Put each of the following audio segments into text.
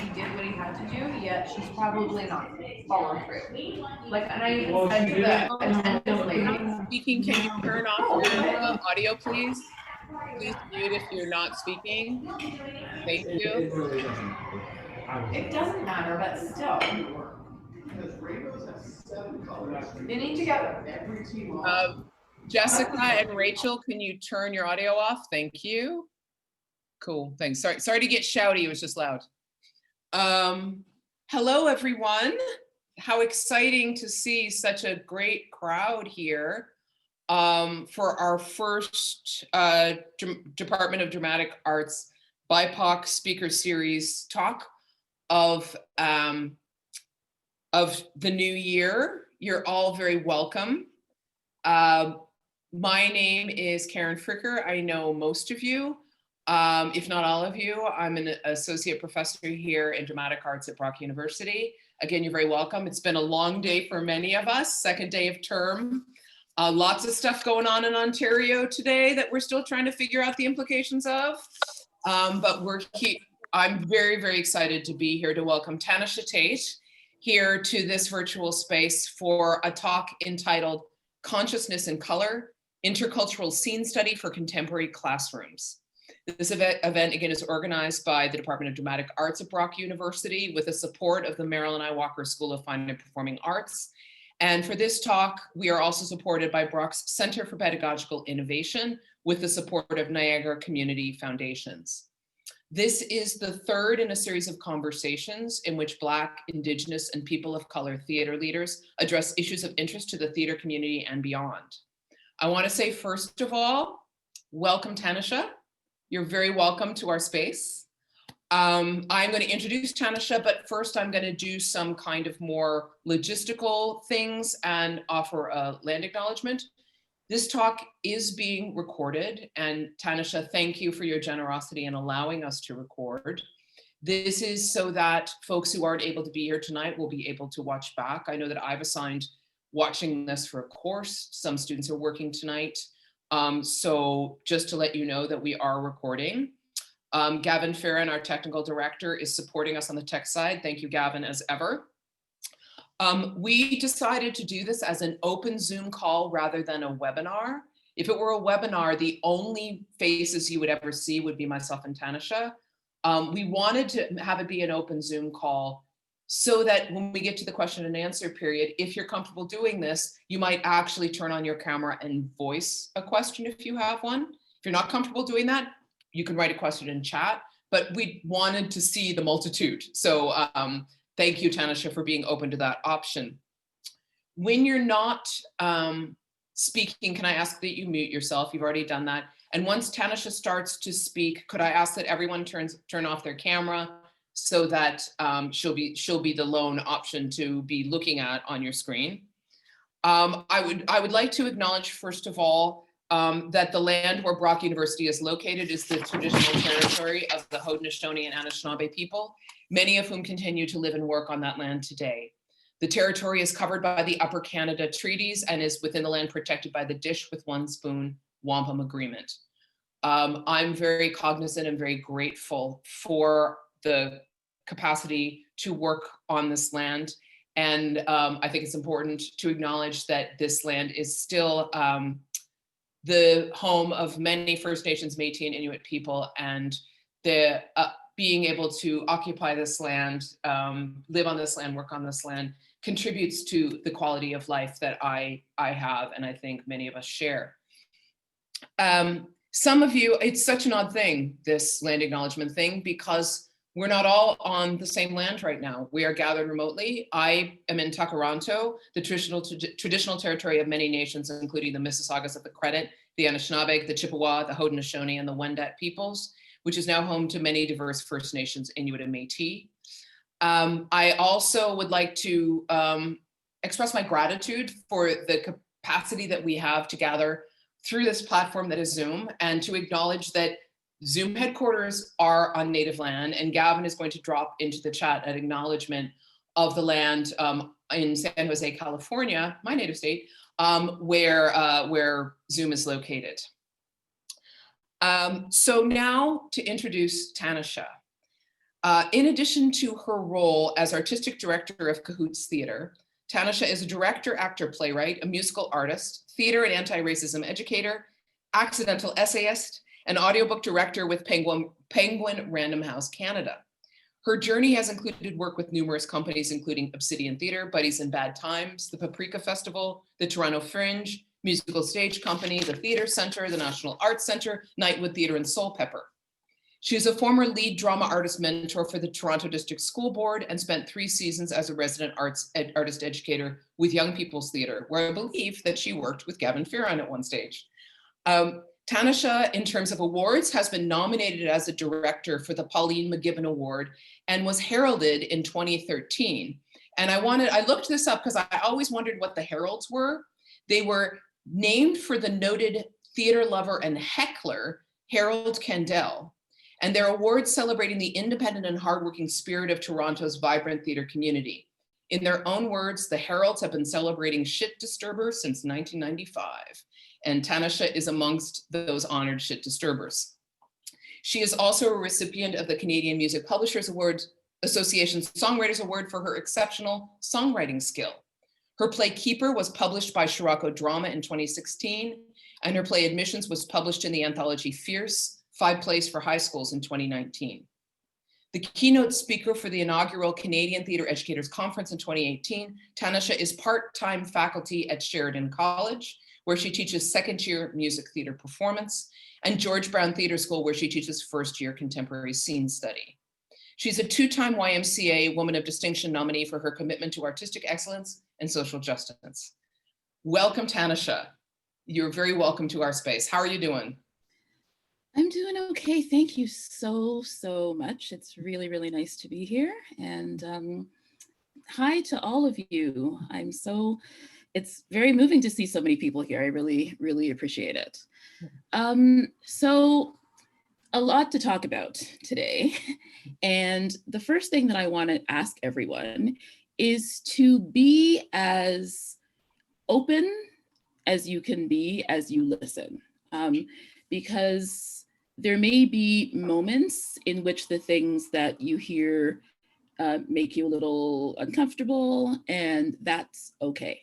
he did what he had to do, yet she's probably not following through. Like, and I even said to the attendant lady, Speaking, can you turn off your audio, please? Please mute if you're not speaking. Thank you. it doesn't matter, but still. They need to get Jessica and Rachel, can you turn your audio off? Thank you. Cool, thanks. Sorry to get shouty, it was just loud. Hello, everyone. How exciting to see such a great crowd here for our first Department of Dramatic Arts BIPOC speaker series talk of the new year. You're all very welcome. My name is Karen Fricker. I know most of you, if not all of you. I'm an associate professor here in dramatic arts at Brock University. Again, you're very welcome. It's been a long day for many of us, second day of term. Lots of stuff going on in Ontario today that we're still trying to figure out the implications of. But I'm very, very excited to be here to welcome Tanisha Taitt here to this virtual space for a talk entitled Consciousness in Color, Intercultural Scene Study for Contemporary Classrooms. This event again is organized by the Department of Dramatic Arts at Brock University with the support of the Marilyn I. Walker School of Fine and Performing Arts. And for this talk, we are also supported by Brock's Center for Pedagogical Innovation with the support of Niagara Community Foundations. This is the third in a series of conversations in which Black, Indigenous, and people of color theater leaders address issues of interest to the theater community and beyond. I want to say, first of all, welcome, Tanisha. You're very welcome to our space. I'm going to introduce Tanisha, but first I'm going to do some kind of more logistical things and offer a land acknowledgement. This talk is being recorded, and Tanisha, thank you for your generosity in allowing us to record. This is so that folks who aren't able to be here tonight will be able to watch back. I know that I've assigned watching this for a course. Some students are working tonight. So just to let you know that we are recording. Gavin Farron, our technical director, is supporting us on the tech side. Thank you, Gavin, as ever. We decided to do this as an open Zoom call rather than a webinar. If it were a webinar, the only faces you would ever see would be myself and Tanisha. We wanted to have it be an open Zoom call so that when we get to the question and answer period, if you're comfortable doing this, you might actually turn on your camera and voice a question if you have one. If you're not comfortable doing that, you can write a question in chat, but we wanted to see the multitude. So thank you, Tanisha, for being open to that option. When you're not speaking, can I ask that you mute yourself? You've already done that. And once Tanisha starts to speak, could I ask that everyone turn off their camera so that she'll be the lone option to be looking at on your screen. I would like to acknowledge, first of all, that the land where Brock University is located is the traditional territory of the Haudenosaunee and Anishinaabe people, many of whom continue to live and work on that land today. The territory is covered by the Upper Canada Treaties and is within the land protected by the Dish with One Spoon Wampum Agreement. I'm very cognizant and very grateful for the capacity to work on this land. And I think it's important to acknowledge that this land is still the home of many First Nations, Métis, and Inuit people, and the being able to occupy this land, live on this land, work on this land, contributes to the quality of life that I have, and I think many of us share. Some of you, it's such an odd thing, this land acknowledgement thing, because we're not all on the same land right now. We are gathered remotely. I am in Takaranto, the traditional territory of many nations, including the Mississaugas of the Credit, the Anishinaabe, the Chippewa, the Haudenosaunee, and the Wendat peoples, which is now home to many diverse First Nations, Inuit, and Métis. I also would like to express my gratitude for the capacity that we have to gather through this platform that is Zoom, and to acknowledge that Zoom headquarters are on Native land, and Gavin is going to drop into the chat an acknowledgement of the land in San Jose, California, my native state, where Zoom is located. So now to introduce Tanisha. In addition to her role as artistic director of Cahoots Theater, Tanisha is a director, actor, playwright, a musical artist, theater and anti-racism educator, accidental essayist, and audiobook director with Penguin Random House Canada. Her journey has included work with numerous companies, including Obsidian Theatre, Buddies in Bad Times, the Paprika Festival, the Toronto Fringe, Musical Stage Company, the Theatre Centre, the National Arts Centre, Nightwood Theatre, and Soul Pepper. She is a former lead drama artist mentor for the Toronto District School Board and spent 3 seasons as a resident artist educator with Young People's Theatre, where I believe that she worked with Gavin Fearon at one stage. Tanisha, in terms of awards, has been nominated as a director for the Pauline McGibbon Award and was heralded in 2013. And I looked this up because I always wondered what the heralds were. They were named for the noted theater lover and heckler, Harold Kendall, and their awards celebrating the independent and hardworking spirit of Toronto's vibrant theater community. In their own words, the heralds have been celebrating shit disturbers since 1995. And Tanisha is amongst those honored shit disturbers. She is also a recipient of the Canadian Music Publishers Award Association's Songwriters Award for her exceptional songwriting skill. Her play Keeper was published by Scirocco Drama in 2016, and her play Admissions was published in the anthology Fierce, 5 Plays for High Schools in 2019. The keynote speaker for the inaugural Canadian Theatre Educators Conference in 2018, Tanisha is part-time faculty at Sheridan College, where she teaches second-year music theater performance, and George Brown Theatre School, where she teaches first-year contemporary scene study. She's a 2-time YMCA Woman of Distinction nominee for her commitment to artistic excellence and social justice. Welcome, Tanisha. You're very welcome to our space. How are you doing? I'm doing okay. Thank you so much. It's really, really nice to be here. And hi to all of you. It's very moving to see so many people here. I really, really appreciate it. So a lot to talk about today. And the first thing that I want to ask everyone is to be as open as you can be as you listen. Because there may be moments in which the things that you hear make you a little uncomfortable, and that's okay.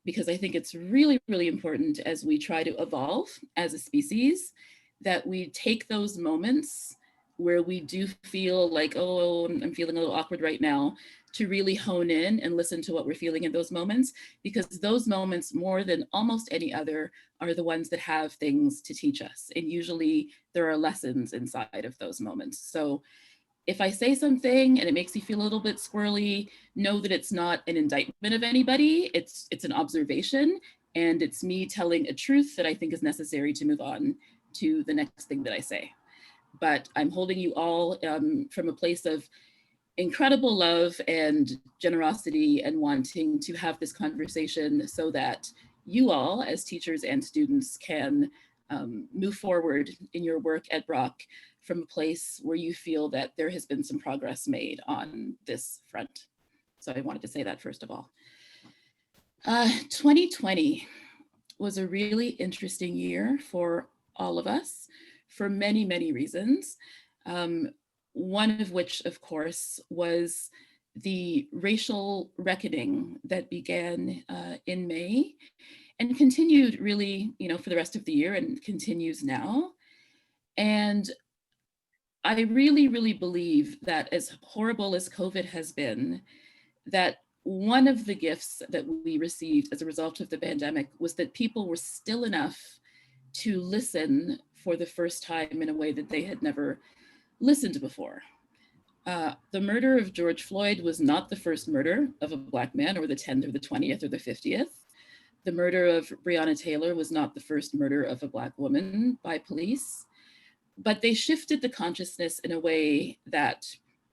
Because I think it's really, really important as we try to evolve as a species that we take those moments where we do feel like, oh, I'm feeling a little awkward right now, to really hone in and listen to what we're feeling in those moments, because those moments, more than almost any other, are the ones that have things to teach us. And usually there are lessons inside of those moments. So if I say something and it makes you feel a little bit squirrely, know that it's not an indictment of anybody. It's an observation, and it's me telling a truth that I think is necessary to move on to the next thing that I say. But I'm holding you all from a place of incredible love and generosity, and wanting to have this conversation so that you all as teachers and students can move forward in your work at Brock from a place where you feel that there has been some progress made on this front. So I wanted to say that first of all. 2020 was a really interesting year for all of us for many, many reasons. One of which, of course, was the racial reckoning that began in May and continued really, for the rest of the year, and continues now. And I really, really believe that as horrible as COVID has been, that one of the gifts that we received as a result of the pandemic was that people were still enough to listen for the first time in a way that they had never listened before. The murder of George Floyd was not the first murder of a Black man, or the 10th or the 20th or the 50th. The murder of Breonna Taylor was not the first murder of a Black woman by police, but they shifted the consciousness in a way that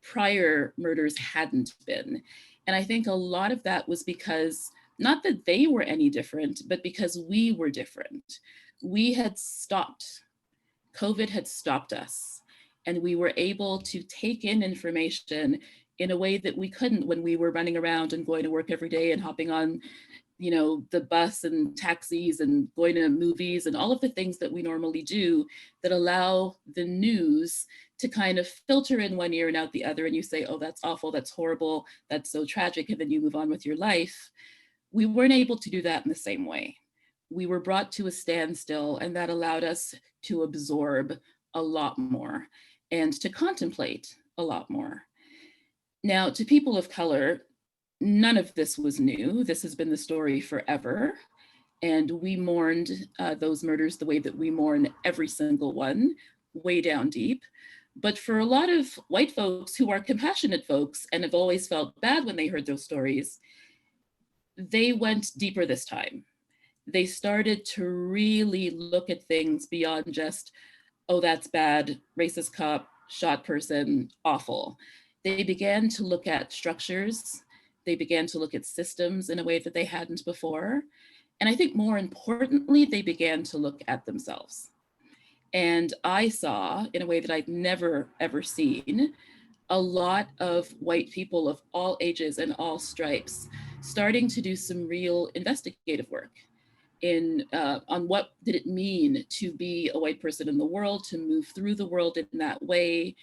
prior murders hadn't been. And I think a lot of that was because, not that they were any different, but because we were different. We had stopped. COVID had stopped us. And we were able to take in information in a way that we couldn't when we were running around and going to work every day and hopping on you know, the bus and taxis and going to movies and all of the things that we normally do that allow the news to kind of filter in one ear and out the other. And you say, oh, that's awful, that's horrible, that's so tragic. And then you move on with your life. We weren't able to do that in the same way. We were brought to a standstill, and that allowed us to absorb a lot more and to contemplate a lot more. Now, to people of color, none of this was new. This has been the story forever. And we mourned those murders the way that we mourn every single one, way down deep. But for a lot of white folks who are compassionate folks and have always felt bad when they heard those stories, they went deeper this time. They started to really look at things beyond just, oh, that's bad, racist cop, shot person, awful. They began to look at structures. They began to look at systems in a way that they hadn't before. And I think more importantly, they began to look at themselves. And I saw, in a way that I'd never, ever seen, a lot of white people of all ages and all stripes starting to do some real investigative work on what did it mean to be a white person in the world, to move through the world in that way.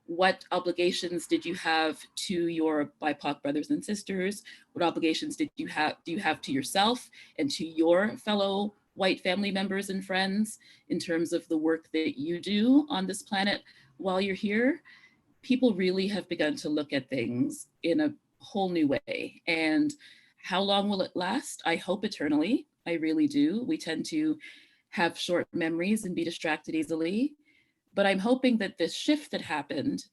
What obligations did you have to your BIPOC brothers and sisters? What obligations do you have to yourself and to your fellow white family members and friends in terms of the work that you do on this planet while you're here? People really have begun to look at things in a whole new way. And how long will it last? I hope eternally. I really do. We tend to have short memories and be distracted easily. But I'm hoping that this shift that happened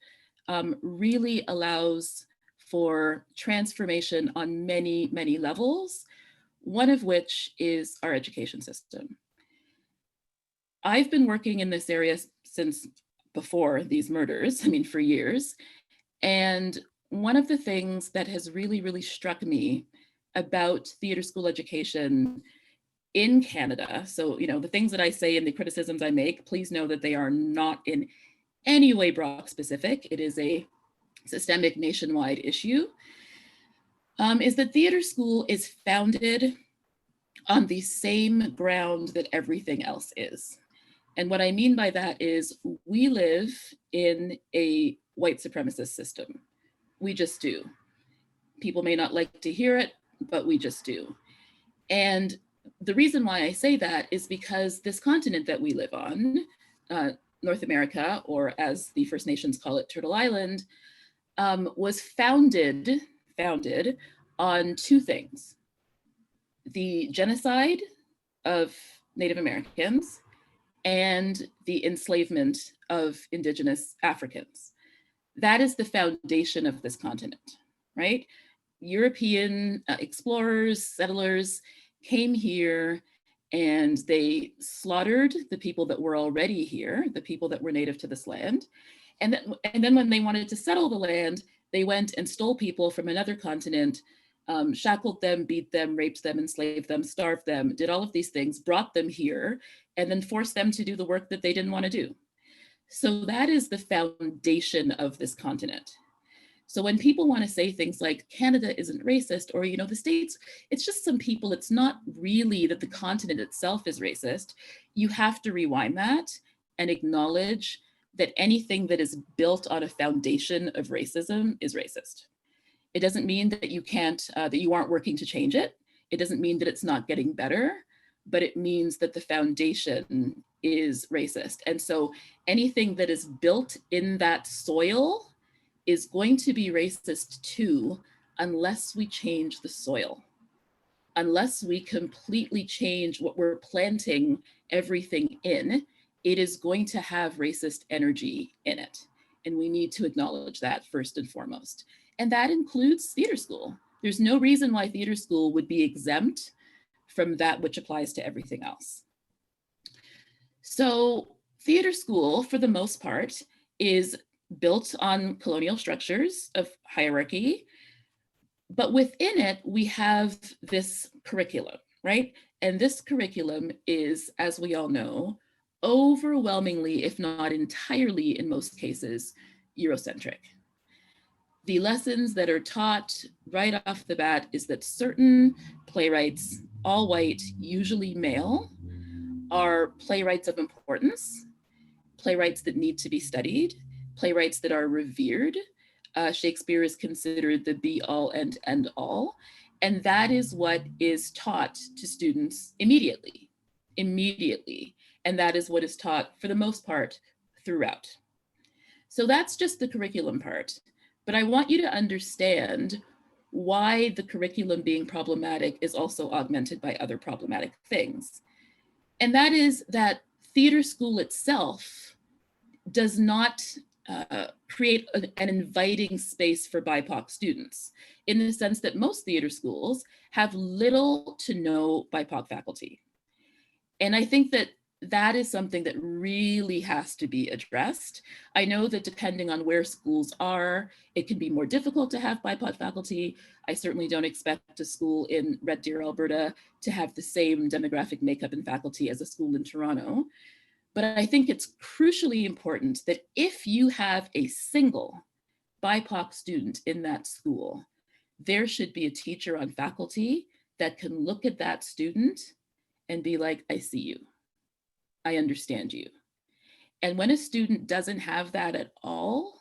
really allows for transformation on many, many levels, one of which is our education system. I've been working in this area since before these murders, for years. And one of the things that has really, really struck me about theater school education in Canada, so, the things that I say and the criticisms I make, please know that they are not in any way Brock specific. It is a systemic nationwide issue, is that theater school is founded on the same ground that everything else is. And what I mean by that is we live in a white supremacist system. We just do. People may not like to hear it, but we just do. And the reason why I say that is because this continent that we live on, North America, or as the First Nations call it, Turtle Island, was founded on two things: the genocide of Native Americans and the enslavement of Indigenous Africans. That is the foundation of this continent, right? European explorers, settlers came here and they slaughtered the people that were already here, the people that were native to this land. And then when they wanted to settle the land, they went and stole people from another continent, shackled them, beat them, raped them, enslaved them, starved them, did all of these things, brought them here, and then forced them to do the work that they didn't want to do. So that is the foundation of this continent. So when people want to say things like Canada isn't racist, or, the States, it's just some people, it's not really that the continent itself is racist. You have to rewind that and acknowledge that anything that is built on a foundation of racism is racist. It doesn't mean that you can't, that you aren't working to change it. It doesn't mean that it's not getting better, but it means that the foundation is racist. And so anything that is built in that soil is going to be racist too, unless we change the soil, unless we completely change what we're planting everything in. It is going to have racist energy in it. And we need to acknowledge that first and foremost. And that includes theater school. There's no reason why theater school would be exempt from that which applies to everything else. So theater school, for the most part, is built on colonial structures of hierarchy, but within it, we have this curriculum, right? And this curriculum is, as we all know, overwhelmingly, if not entirely in most cases, Eurocentric. The lessons that are taught right off the bat is that certain playwrights, all white, usually male, are playwrights of importance, playwrights that need to be studied, playwrights that are revered. Shakespeare is considered the be all and end all. And that is what is taught to students immediately. And that is what is taught for the most part throughout. So that's just the curriculum part. But I want you to understand why the curriculum being problematic is also augmented by other problematic things. And that is that theater school itself does not create an inviting space for BIPOC students, in the sense that most theater schools have little to no BIPOC faculty. And I think that that is something that really has to be addressed. I know that depending on where schools are, it can be more difficult to have BIPOC faculty. I certainly don't expect a school in Red Deer, Alberta to have the same demographic makeup and faculty as a school in Toronto. But I think it's crucially important that if you have a single BIPOC student in that school, there should be a teacher on faculty that can look at that student and be like, I see you. I understand you. And when a student doesn't have that at all,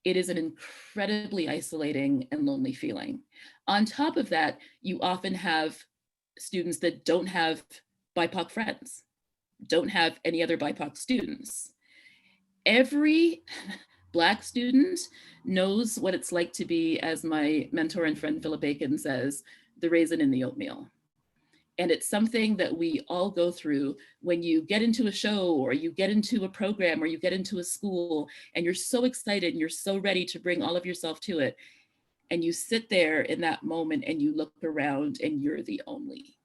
it is an incredibly isolating and lonely feeling. On top of that, you often have students that don't have BIPOC friends, don't have any other BIPOC students. Every Black student knows what it's like to be, as my mentor and friend Philip Bacon says, the raisin in the oatmeal. And it's something that we all go through when you get into a show or you get into a program or you get into a school and you're so excited and you're so ready to bring all of yourself to it. And you sit there in that moment and you look around and you're the only.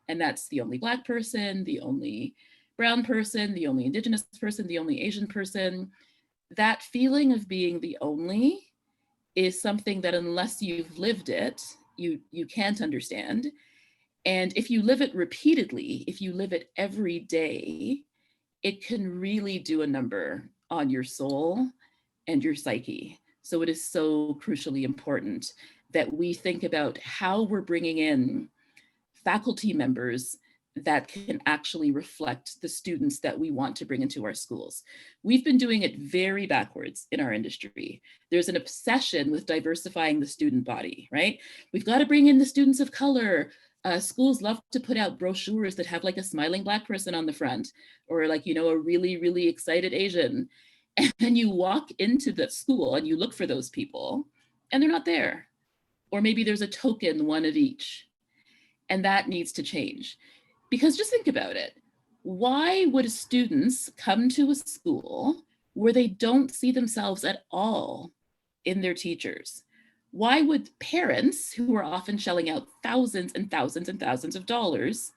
And that's the only Black person, the only brown person, the only Indigenous person, the only Asian person. That feeling of being the only is something that unless you've lived it, you can't understand. And if you live it repeatedly, if you live it every day, it can really do a number on your soul and your psyche. So it is so crucially important that we think about how we're bringing in faculty members that can actually reflect the students that we want to bring into our schools. We've been doing it very backwards in our industry. There's an obsession with diversifying the student body, right? We've got to bring in the students of color. Schools love to put out brochures that have like a smiling Black person on the front, or like, you know, a really, really excited Asian. And then you walk into the school and you look for those people and they're not there. Or maybe there's a token, one of each. And that needs to change. Because just think about it. Why would students come to a school where they don't see themselves at all in their teachers? Why would parents, who are often shelling out thousands and thousands and thousands of dollars,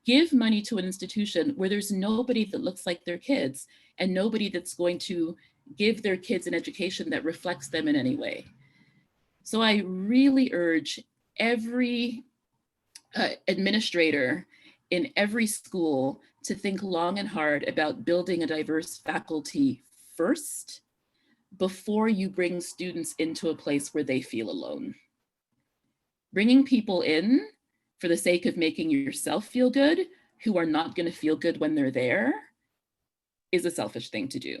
give money to an institution where there's nobody that looks like their kids and nobody that's going to give their kids an education that reflects them in any way? So I really urge every administrator in every school to think long and hard about building a diverse faculty first, before you bring students into a place where they feel alone. Bringing people in for the sake of making yourself feel good, who are not going to feel good when they're there, is a selfish thing to do.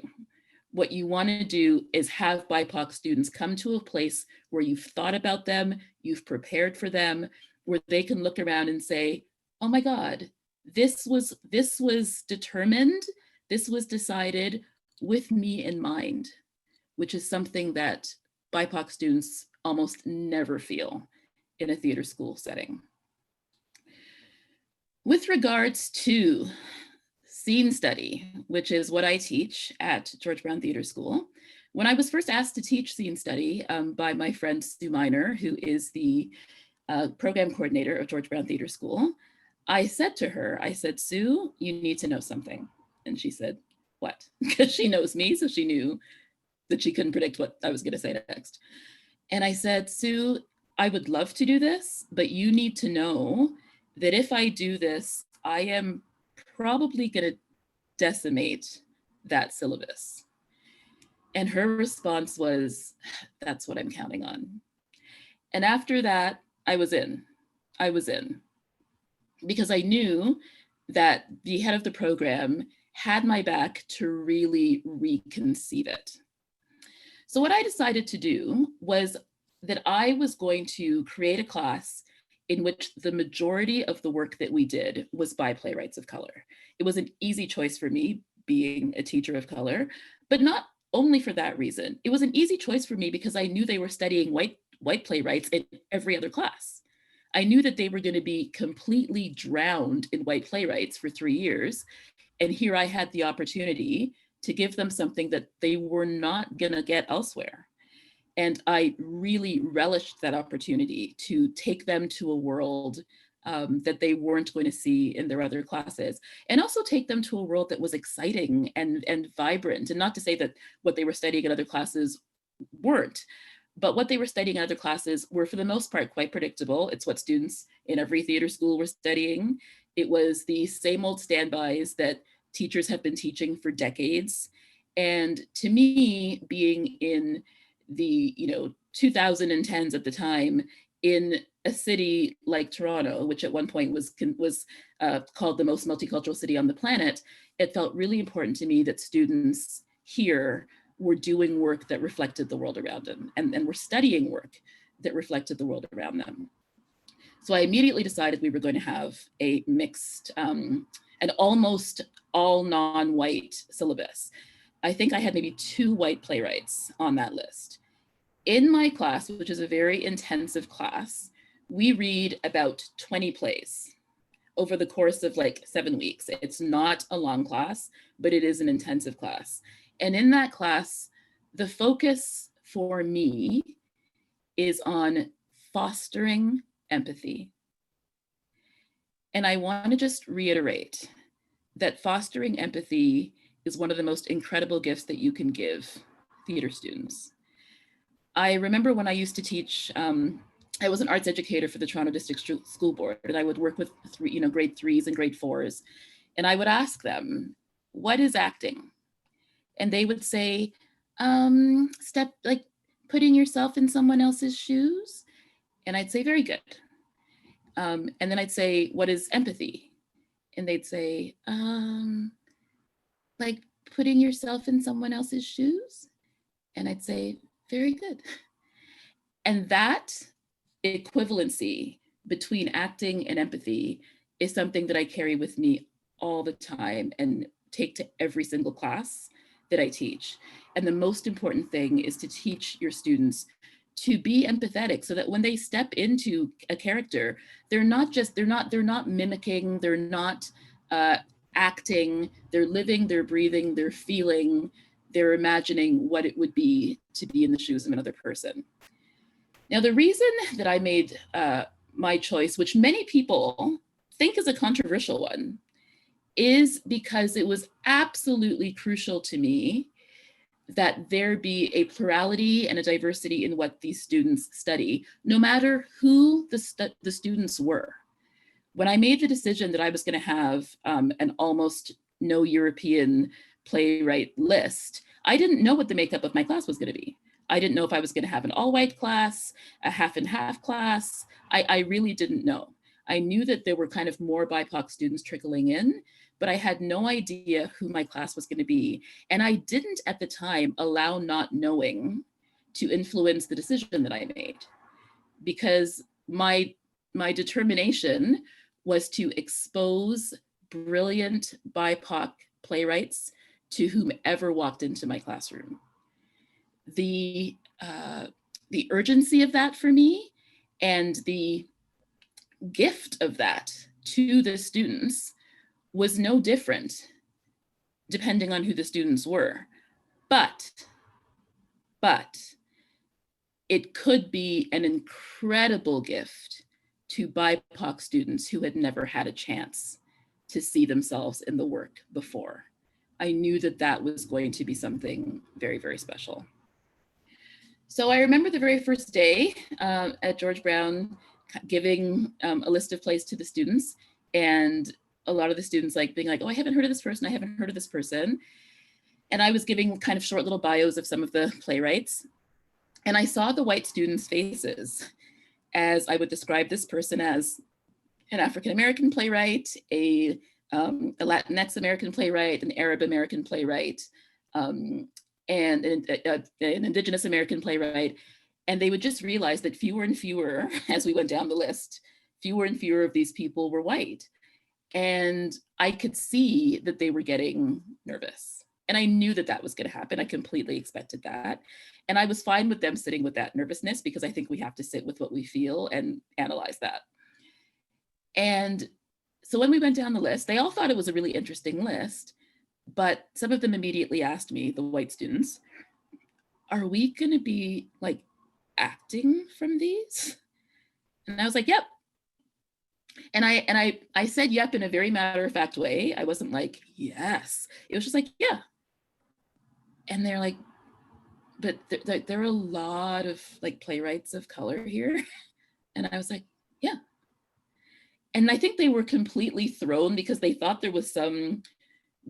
What you want to do is have BIPOC students come to a place where you've thought about them, you've prepared for them, where they can look around and say, oh my God, this was determined, this was decided with me in mind, which is something that BIPOC students almost never feel in a theater school setting. With regards to scene study, which is what I teach at George Brown Theater School, when I was first asked to teach scene study by my friend Sue Miner, who is the program coordinator of George Brown Theater School, I said to her, I said, Sue, you need to know something. And she said, what? Because she knows me, so she knew that she couldn't predict what I was going to say next. And I said, Sue, I would love to do this, but you need to know that if I do this, I am probably going to decimate that syllabus. And her response was, that's what I'm counting on. And after that, I was in. I was in, because I knew that the head of the program had my back to really reconceive it. So what I decided to do was that I was going to create a class in which the majority of the work that we did was by playwrights of color. It was an easy choice for me, being a teacher of color, but not only for that reason. It was an easy choice for me because I knew they were studying white playwrights in every other class. I knew that they were going to be completely drowned in white playwrights for 3 years. And here I had the opportunity to give them something that they were not going to get elsewhere. And I really relished that opportunity to take them to a world that they weren't going to see in their other classes, and also take them to a world that was exciting and vibrant. And not to say that what they were studying in other classes weren't, but what they were studying in other classes were, for the most part, quite predictable. It's what students in every theater school were studying. It was the same old standbys that teachers have been teaching for decades. And to me, being in the 2010s at the time, in a city like Toronto, which at one point was called the most multicultural city on the planet, it felt really important to me that students here were doing work that reflected the world around them, and were studying work that reflected the world around them. So I immediately decided we were going to have a mixed, an almost all non-white syllabus. I think I had maybe 2 white playwrights on that list. In my class, which is a very intensive class, we read about 20 plays over the course of like 7 weeks. It's not a long class, but it is an intensive class. And in that class, the focus for me is on fostering empathy. And I want to just reiterate that fostering empathy is one of the most incredible gifts that you can give theater students. I remember when I used to teach, I was an arts educator for the Toronto District School Board, and I would work with grade 3s and grade 4s. And I would ask them, what is acting? And they would say, like putting yourself in someone else's shoes. And I'd say, very good. And then I'd say, what is empathy? And they'd say, like putting yourself in someone else's shoes. And I'd say, very good. And that equivalency between acting and empathy is something that I carry with me all the time and take to every single class that I teach. And the most important thing is to teach your students to be empathetic, so that when they step into a character, they're not mimicking, they're not acting, they're living, they're breathing, they're feeling, they're imagining what it would be to be in the shoes of another person. Now, the reason that I made my choice, which many people think is a controversial one, is because it was absolutely crucial to me that there be a plurality and a diversity in what these students study, no matter who the students were. When I made the decision that I was going to have an almost no European playwright list, I didn't know what the makeup of my class was going to be. I didn't know if I was going to have an all-white class, a half and half class. I really didn't know. I knew that there were kind of more BIPOC students trickling in, but I had no idea who my class was going to be. And I didn't at the time allow not knowing to influence the decision that I made, because my determination was to expose brilliant BIPOC playwrights to whomever walked into my classroom. The urgency of that for me, and the gift of that to the students, was no different depending on who the students were. But it could be an incredible gift to BIPOC students who had never had a chance to see themselves in the work before. I knew that that was going to be something very, very special. So I remember the very first day at George Brown giving a list of plays to the students, and a lot of the students being like, oh, I haven't heard of this person, I haven't heard of this person. And I was giving kind of short little bios of some of the playwrights. And I saw the white students' faces. as I would describe this person as an African-American playwright, a Latinx American playwright, an Arab American playwright, and an Indigenous American playwright. And they would just realize that fewer and fewer, as we went down the list, fewer and fewer of these people were white. And I could see that they were getting nervous. And I knew that that was going to happen. I completely expected that. And I was fine with them sitting with that nervousness, because I think we have to sit with what we feel and analyze that. And so when we went down the list, they all thought it was a really interesting list, but some of them immediately asked me, the white students, are we going to be like acting from these? And I was like, yep. And I said yep in a very matter-of-fact way. I wasn't like, yes. It was just like, yeah. And they're like, but there are a lot of like playwrights of color here. And I was like, yeah. And I think they were completely thrown, because they thought there was some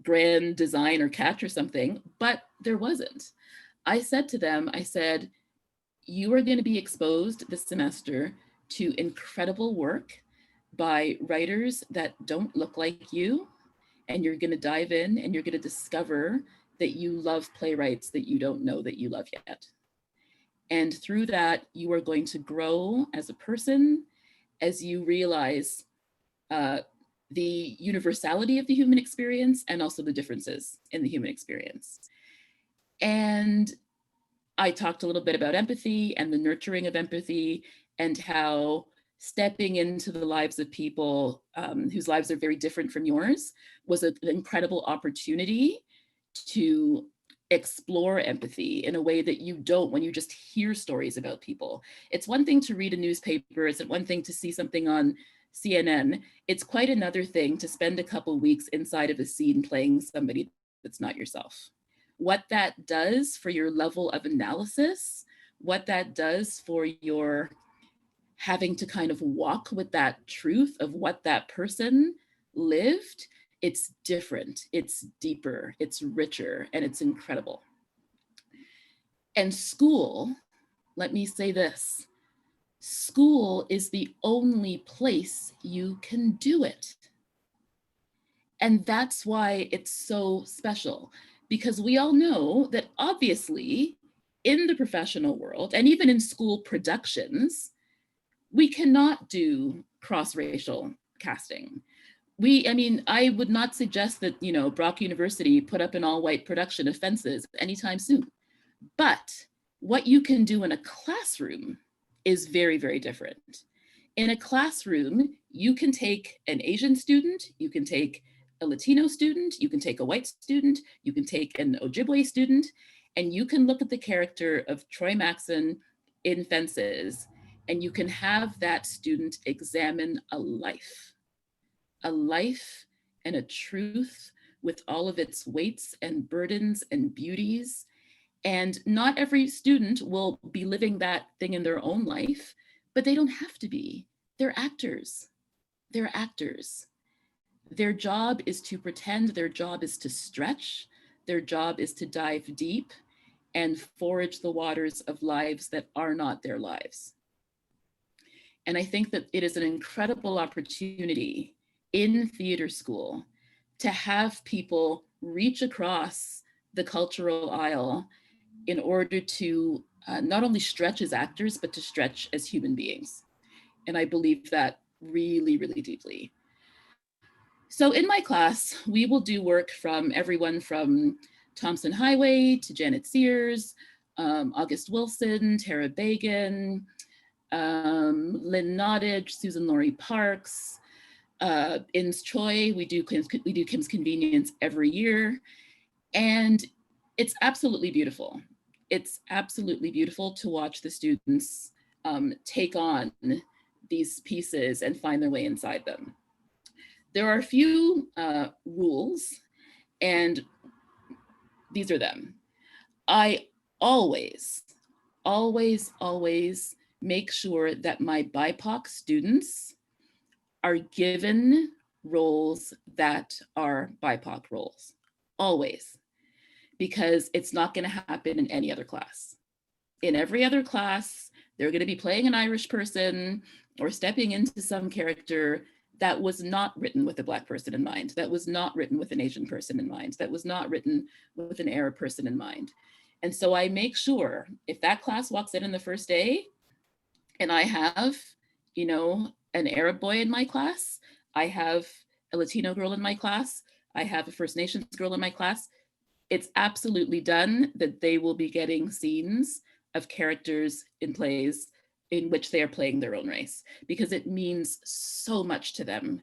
grand design or catch or something, but there wasn't. I said to them, I said, you are going to be exposed this semester to incredible work by writers that don't look like you. And you're going to dive in and you're going to discover that you love playwrights that you don't know that you love yet. And through that, you are going to grow as a person as you realize the universality of the human experience and also the differences in the human experience. And I talked a little bit about empathy and the nurturing of empathy, and how stepping into the lives of people whose lives are very different from yours was an incredible opportunity to explore empathy in a way that you don't when you just hear stories about people. It's one thing to read a newspaper, it's one thing to see something on CNN. It's quite another thing to spend a couple weeks inside of a scene playing somebody that's not yourself. What that does for your level of analysis, what that does for your having to kind of walk with that truth of what that person lived, it's different, it's deeper, it's richer, and it's incredible. And school, let me say this, school is the only place you can do it. And that's why it's so special, because we all know that obviously in the professional world, and even in school productions, we cannot do cross-racial casting. I would not suggest that, Brock University put up an all-white production of Fences anytime soon. But what you can do in a classroom is very, very different. In a classroom, you can take an Asian student, you can take a Latino student, you can take a white student, you can take an Ojibwe student, and you can look at the character of Troy Maxon in Fences, and you can have that student examine a life and a truth with all of its weights and burdens and beauties. And not every student will be living that thing in their own life, but they don't have to be. They're actors. They're actors. Their job is to pretend, their job is to stretch, their job is to dive deep and forage the waters of lives that are not their lives. And I think that it is an incredible opportunity in theater school to have people reach across the cultural aisle in order to not only stretch as actors, but to stretch as human beings. And I believe that really, really deeply. So in my class, we will do work from everyone from Thompson Highway to Janet Sears, August Wilson, Tara Bagan, Lynn Nottage, Susan Laurie Parks, Ins Choi. We do Kim's Convenience every year. And it's absolutely beautiful. It's absolutely beautiful to watch the students take on these pieces and find their way inside them. There are a few rules, and these are them. I always, always, always make sure that my BIPOC students are given roles that are BIPOC roles, always, because it's not going to happen in any other class. In every other class, They're going to be playing an Irish person or stepping into some character that was not written with a Black person in mind, that was not written with an Asian person in mind, that was not written with an Arab person in mind. And so I make sure if that class walks in the first day and I have, you know, an Arab boy in my class, I have a Latino girl in my class, I have a First Nations girl in my class, it's absolutely done that they will be getting scenes of characters in plays in which they are playing their own race, because it means so much to them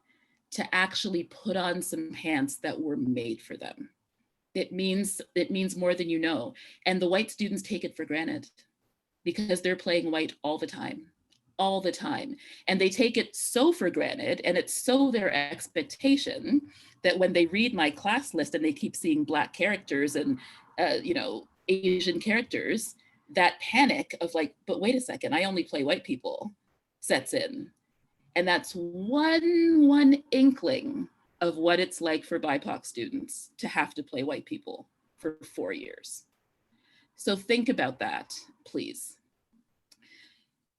to actually put on some pants that were made for them. It means more than you know. And the white students take it for granted because they're playing white all the time. And they take it so for granted, and it's so their expectation that when they read my class list and they keep seeing Black characters and Asian characters, that panic of like, but wait a second, I only play white people sets in. And that's one inkling of what it's like for BIPOC students to have to play white people for 4 years. So think about that, please.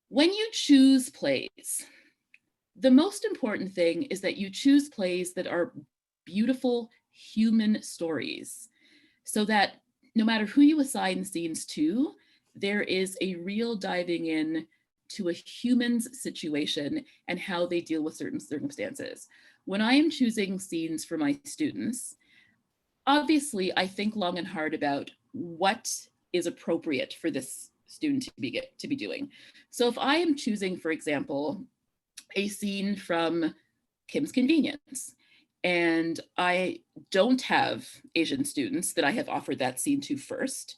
When you choose plays, the most important thing is that you choose plays that are beautiful human stories, so that no matter who you assign scenes to, there is a real diving in to a human's situation and how they deal with certain circumstances. When I am choosing scenes for my students, obviously I think long and hard about what is appropriate for this student to be doing. So if I am choosing, for example, a scene from Kim's Convenience, and I don't have Asian students that I have offered that scene to first,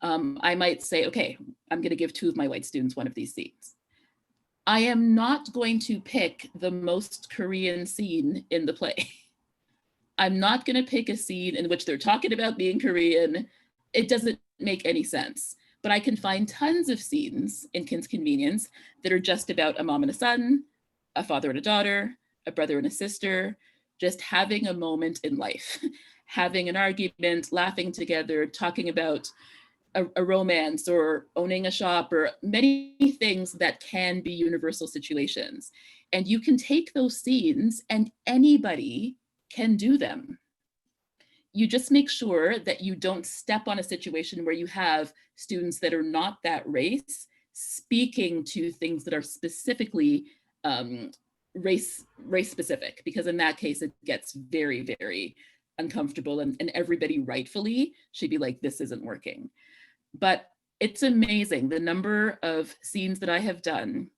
I might say, okay, I'm going to give 2 of my white students one of these scenes. I am not going to pick the most Korean scene in the play. I'm not going to pick a scene in which they're talking about being Korean. It doesn't make any sense. But I can find tons of scenes in Kim's Convenience that are just about a mom and a son, a father and a daughter, a brother and a sister, just having a moment in life, having an argument, laughing together, talking about a romance or owning a shop, or many things that can be universal situations. And you can take those scenes and anybody can do them. You just make sure that you don't step on a situation where you have students that are not that race speaking to things that are specifically race specific, because in that case it gets very, very uncomfortable, and everybody rightfully should be like, this isn't working. But it's amazing the number of scenes that I have done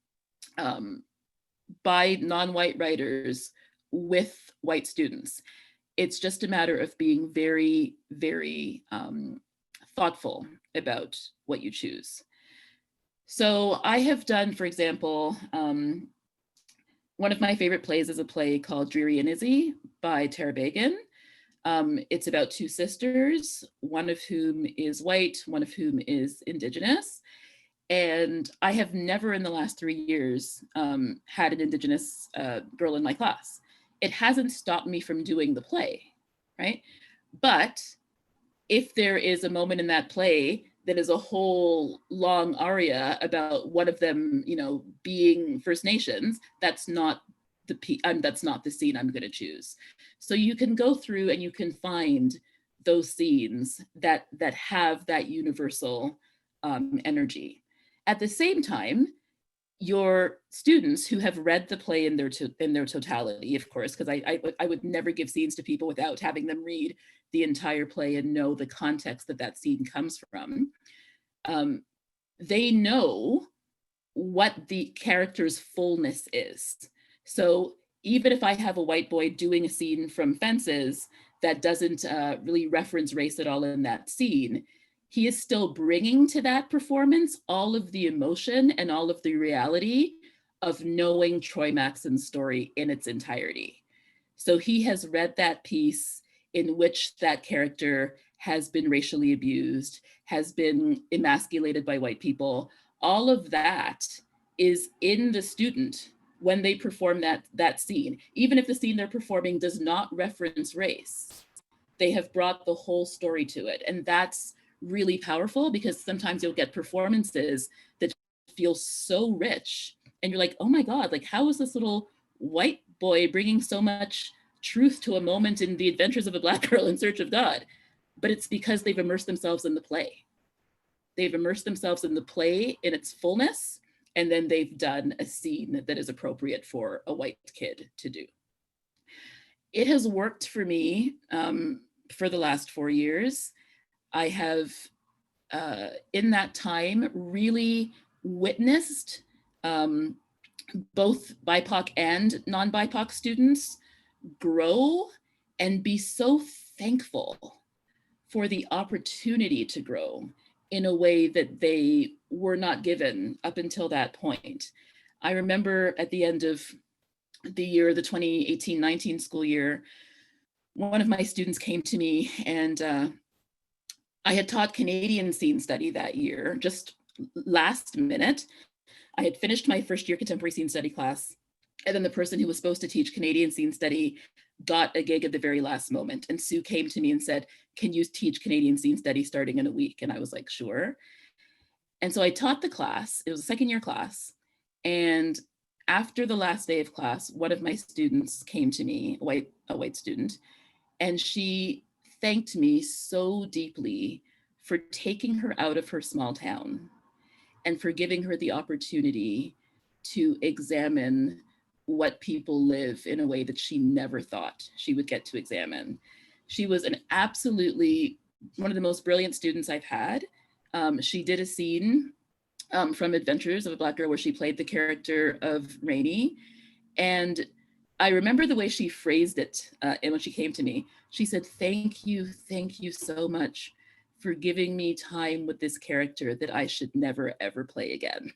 by non-white writers with white students. It's just a matter of being very, very thoughtful about what you choose. So I have done, for example, one of my favorite plays is a play called Dreary and Izzy by Tara Began. It's about 2 sisters, one of whom is white, one of whom is Indigenous. And I have never in the last 3 years had an Indigenous girl in my class. It hasn't stopped me from doing the play, right? But if there is a moment in that play that is a whole long aria about one of them, being First Nations, that's not the scene I'm going to choose. So you can go through and you can find those scenes that have that universal energy. At the same time, your students who have read the play in their totality, of course, because I would never give scenes to people without having them read the entire play and know the context that scene comes from. They know what the character's fullness is. So even if I have a white boy doing a scene from Fences that doesn't really reference race at all in that scene, he is still bringing to that performance all of the emotion and all of the reality of knowing Troy Maxon's story in its entirety. So he has read that piece in which that character has been racially abused, has been emasculated by white people. All of that is in the student when they perform that scene. Even if the scene they're performing does not reference race, they have brought the whole story to it. And that's really powerful, because sometimes you'll get performances that feels so rich. And you're like, oh my God, like how is this little white boy bringing so much truth to a moment in the adventures of a Black girl in search of God? But it's because they've immersed themselves in the play. They've immersed themselves in the play in its fullness, and then they've done a scene that is appropriate for a white kid to do. It has worked for me for the last 4 years. I have, in that time, really witnessed both BIPOC and non-BIPOC students grow and be so thankful for the opportunity to grow in a way that they were not given up until that point. I remember at the end of the year, the 2018-19 school year, one of my students came to me, and I had taught Canadian scene study that year, just last minute. I had finished my first year contemporary scene study class, and then the person who was supposed to teach Canadian scene study got a gig at the very last moment. And Sue came to me and said, can you teach Canadian scene study starting in a week? And I was like, sure. And so I taught the class. It was a second year class. And after the last day of class, one of my students came to me, a white student, and she thanked me so deeply for taking her out of her small town and for giving her the opportunity to examine what people live in a way that she never thought she would get to examine. She was an absolutely one of the most brilliant students I've had. She did a scene from Adventures of a Black Girl where she played the character of Rainey. And I remember the way she phrased it, and when she came to me, she said, thank you so much for giving me time with this character that I should never, ever play again.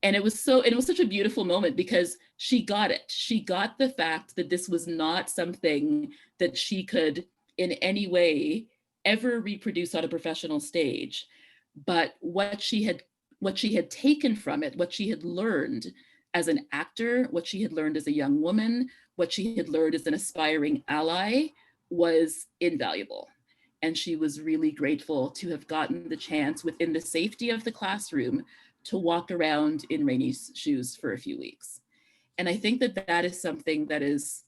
And it was such a beautiful moment because she got it. She got the fact that this was not something that she could in any way ever reproduce on a professional stage, but what she had taken from it, what she had learned as an actor, what she had learned as a young woman, what she had learned as an aspiring ally was invaluable. And she was really grateful to have gotten the chance within the safety of the classroom to walk around in Rainey's shoes for a few weeks. And I think that that is something that is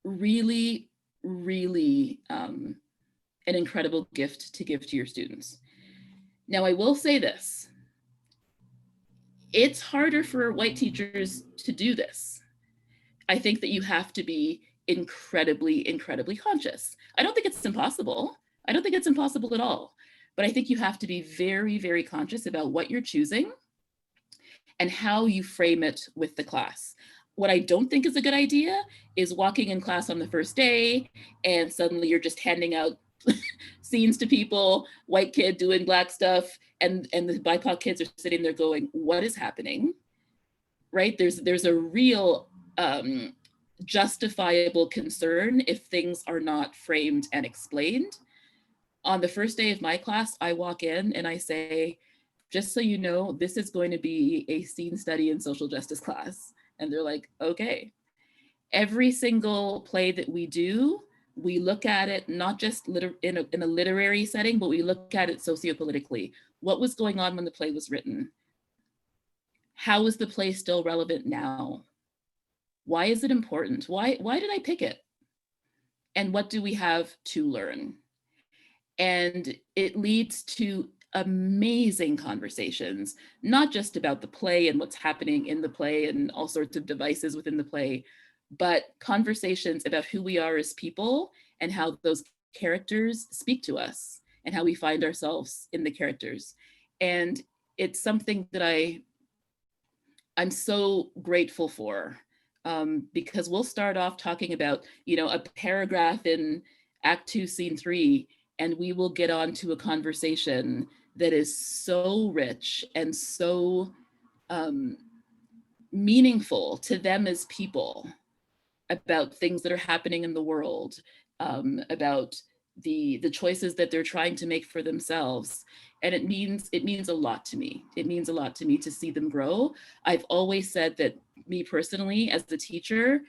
really, really an incredible gift to give to your students. Now, I will say this. It's harder for white teachers to do this. I think that you have to be incredibly, incredibly conscious. I don't think it's impossible. I don't think it's impossible at all. But I think you have to be very, very conscious about what you're choosing and how you frame it with the class. What I don't think is a good idea is walking in class on the first day and suddenly you're just handing out scenes to people, white kid doing Black stuff, and the BIPOC kids are sitting there going, what is happening, right? There's a real justifiable concern if things are not framed and explained. On the first day of my class, I walk in and I say, just so you know, this is going to be a scene study and social justice class. And they're like, okay. Every single play that we do, we look at it not just in a literary setting, but we look at it sociopolitically. What was going on when the play was written? How is the play still relevant now? Why is it important? Why did I pick it? And what do we have to learn? And it leads to amazing conversations, not just about the play and what's happening in the play and all sorts of devices within the play, but conversations about who we are as people and how those characters speak to us and how we find ourselves in the characters. And it's something that I'm so grateful for, because we'll start off talking about, a paragraph in Act 2, Scene 3, and we will get on to a conversation that is so rich and so meaningful to them as people about things that are happening in the world, about the choices that they're trying to make for themselves. And it means a lot to me. It means a lot to me to see them grow. I've always said that me personally, as the teacher,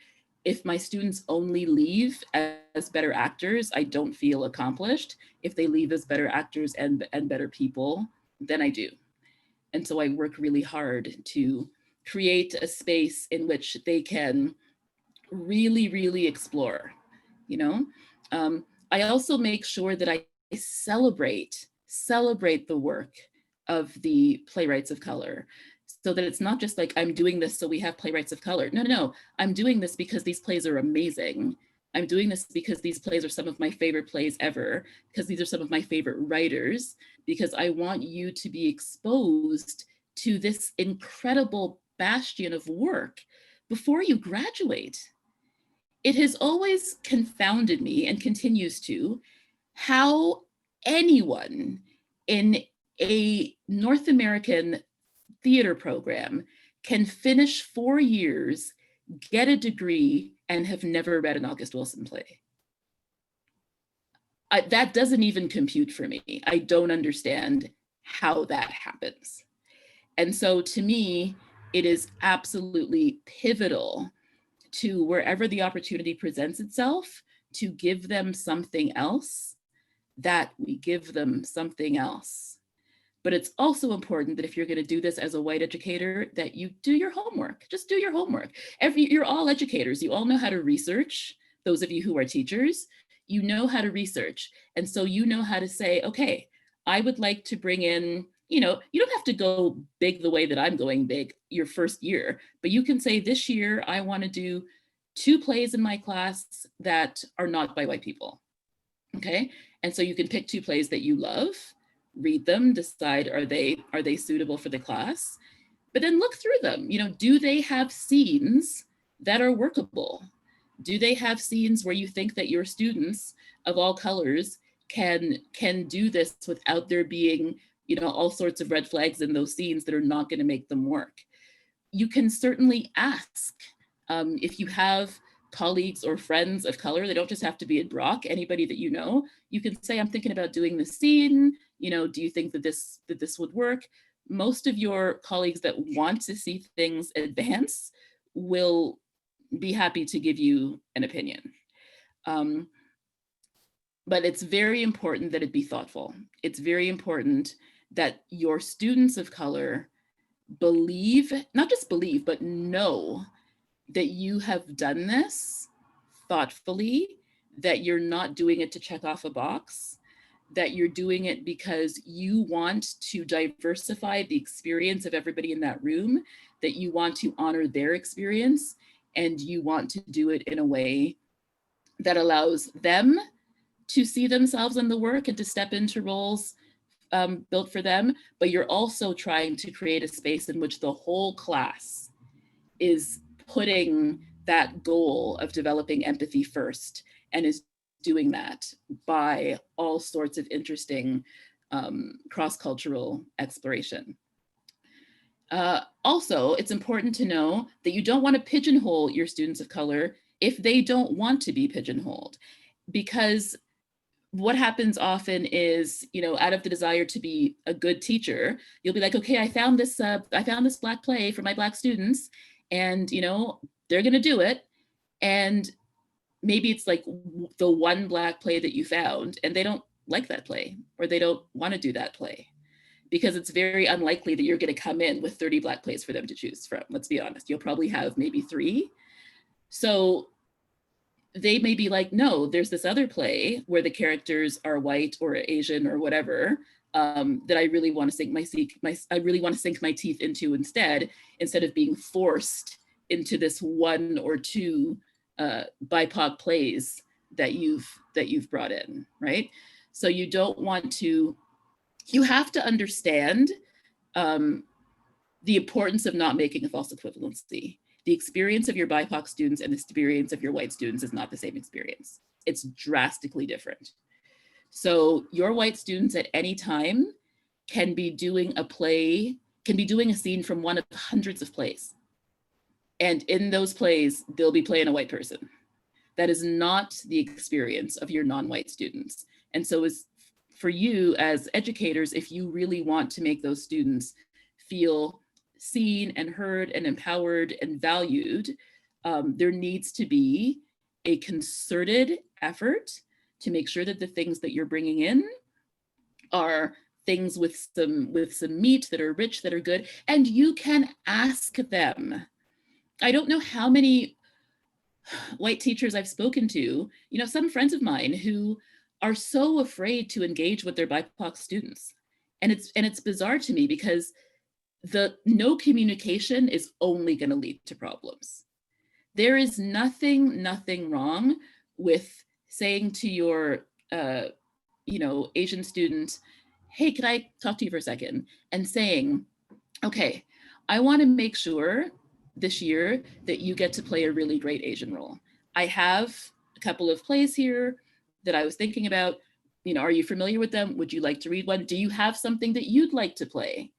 if my students only leave as better actors, I don't feel accomplished. If they leave as better actors and better people, then I do. And so I work really hard to create a space in which they can really, really explore, you know? I also make sure that I celebrate the work of the playwrights of color, so that it's not just like, I'm doing this so we have playwrights of color. No, no, no, I'm doing this because these plays are amazing. I'm doing this because these plays are some of my favorite plays ever, because these are some of my favorite writers, because I want you to be exposed to this incredible bastion of work before you graduate. It has always confounded me, and continues to, how anyone in a North American theater program can finish 4 years, get a degree, and have never read an August Wilson play. That doesn't even compute for me. I don't understand how that happens. And so to me, it is absolutely pivotal to, wherever the opportunity presents itself, to give them something else, that we give them something else. But it's also important that if you're going to do this as a white educator, that you do your homework. Just do your homework. You're all educators. You all know how to research. Those of you who are teachers, you know how to research. And so you know how to say, okay, I would like to bring in, you know, you don't have to go big the way that I'm going big your first year, but you can say, this year I want to do 2 plays in my class that are not by white people. Okay. And so you can pick 2 plays that you love, read them, decide, are they suitable for the class, but then look through them. You know, do they have scenes that are workable? Do they have scenes where you think that your students of all colors can do this without there being, you know, all sorts of red flags in those scenes that are not going to make them work? You can certainly ask, if you have colleagues or friends of color, they don't just have to be in Brock, anybody that you know, you can say, I'm thinking about doing this scene, you know, do you think that this would work? Most of your colleagues that want to see things advance will be happy to give you an opinion. But it's very important that it be thoughtful. It's very important that your students of color believe, not just believe, but know that you have done this thoughtfully, that you're not doing it to check off a box, that you're doing it because you want to diversify the experience of everybody in that room, that you want to honor their experience, and you want to do it in a way that allows them to see themselves in the work and to step into roles built for them, but you're also trying to create a space in which the whole class is putting that goal of developing empathy first, and is doing that by all sorts of interesting cross-cultural exploration. Also, it's important to know that you don't want to pigeonhole your students of color if they don't want to be pigeonholed, because what happens often is, you know, out of the desire to be a good teacher, you'll be like, okay, I found this Black play for my Black students, and, you know, they're going to do it. And maybe it's like the one Black play that you found, and they don't like that play, or they don't want to do that play, because it's very unlikely that you're going to come in with 30 Black plays for them to choose from. Let's be honest, you'll probably have maybe 3. So they may be like, no, there's this other play where the characters are white or Asian or whatever, that I really want to sink my teeth into instead of being forced into this 1 or 2 BIPOC plays that you've brought in, right? So you don't want to, you have to understand the importance of not making a false equivalency. The experience of your BIPOC students and the experience of your white students is not the same experience. It's drastically different. So your white students at any time can be doing a scene from one of hundreds of plays. And in those plays, they'll be playing a white person. That is not the experience of your non-white students. And so for you as educators, if you really want to make those students feel seen and heard and empowered and valued, there needs to be a concerted effort to make sure that the things that you're bringing in are things with some meat that are rich, that are good, and you can ask them. I don't know how many white teachers I've spoken to, some friends of mine who are so afraid to engage with their BIPOC students. And it's bizarre to me because the no communication is only going to lead to problems. There is nothing wrong with saying to your, Asian student, hey, can I talk to you for a second? And saying, okay, I want to make sure this year that you get to play a really great Asian role. I have a couple of plays here that I was thinking about. Are you familiar with them? Would you like to read one? Do you have something that you'd like to play?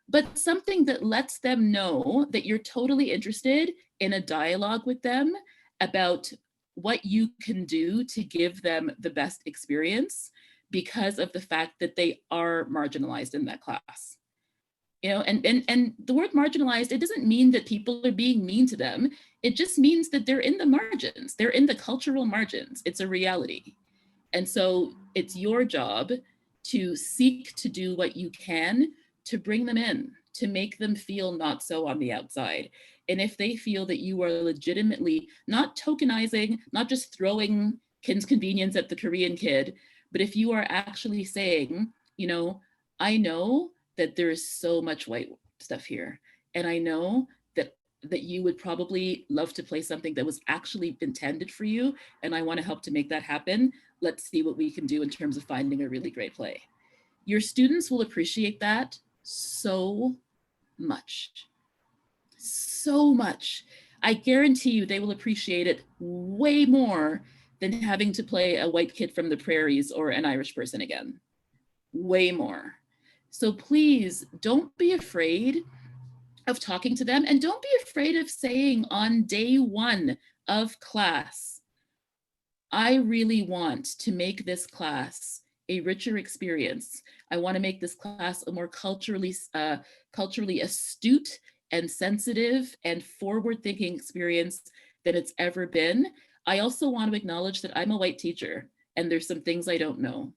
But something that lets them know that you're totally interested in a dialogue with them about what you can do to give them the best experience because of the fact that they are marginalized in that class. And the word marginalized, it doesn't mean that people are being mean to them. It just means that they're in the margins. They're in the cultural margins. It's a reality. And so it's your job to seek to do what you can to bring them in, to make them feel not so on the outside. And if they feel that you are legitimately not tokenizing, not just throwing Kin's Convenience at the Korean kid, but if you are actually saying, I know that there is so much white stuff here. And I know that you would probably love to play something that was actually intended for you. And I want to help to make that happen. Let's see what we can do in terms of finding a really great play. Your students will appreciate that so much. So much. I guarantee you they will appreciate it way more than having to play a white kid from the prairies or an Irish person again. Way more. So please don't be afraid of talking to them, and don't be afraid of saying on day one of class, I really want to make this class a richer experience. I want to make this class a more culturally astute and sensitive and forward-thinking experience than it's ever been. I also want to acknowledge that I'm a white teacher and there's some things I don't know.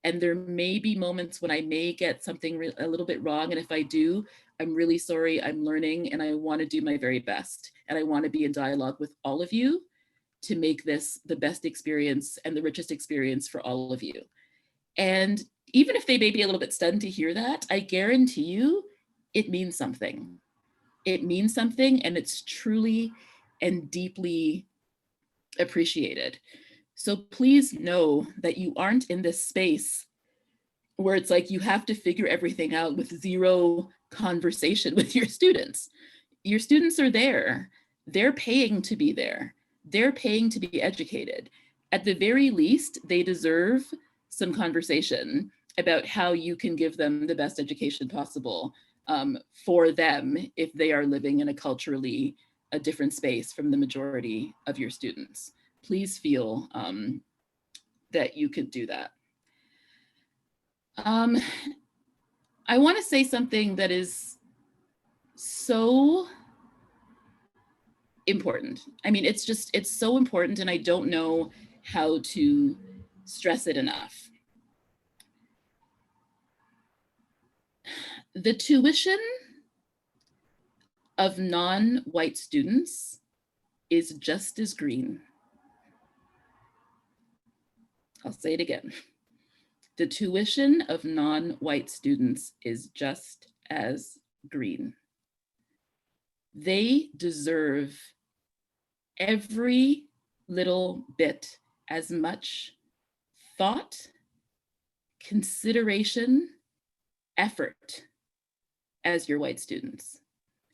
And there may be moments when I may get something a little bit wrong. And if I do, I'm really sorry, I'm learning, and I want to do my very best. And I want to be in dialogue with all of you to make this the best experience and the richest experience for all of you. And even if they may be a little bit stunned to hear that, I guarantee you it means something. It means something, and it's truly and deeply appreciated. So please know that you aren't in this space where it's like you have to figure everything out with zero conversation with your students. Your students are there. They're paying to be there. They're paying to be educated. At the very least, they deserve some conversation about how you can give them the best education possible for them if they are living in a culturally different space from the majority of your students. Please feel that you could do that. I want to say something that is so important. I mean, it's so important, and I don't know how to stress it enough. The tuition of non-white students is just as green. I'll say it again. The tuition of non-white students is just as green. They deserve every little bit as much thought, consideration, effort as your white students.